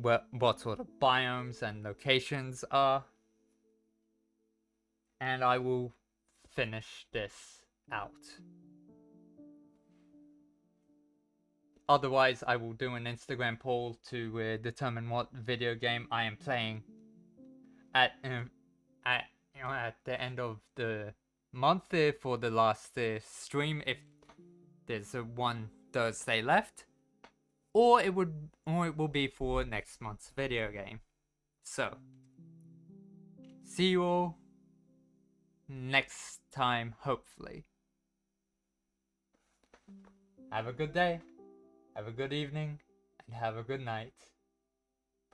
what sort of biomes and locations are. And I will finish this out. Otherwise, I will do an Instagram poll to determine what video game I am playing at the end of the month for the last stream, if there's one Thursday left, or it will be for next month's video game. So, see you all next time, hopefully. Have a good day, have a good evening, and have a good night.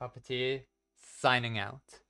Puppeteer signing out.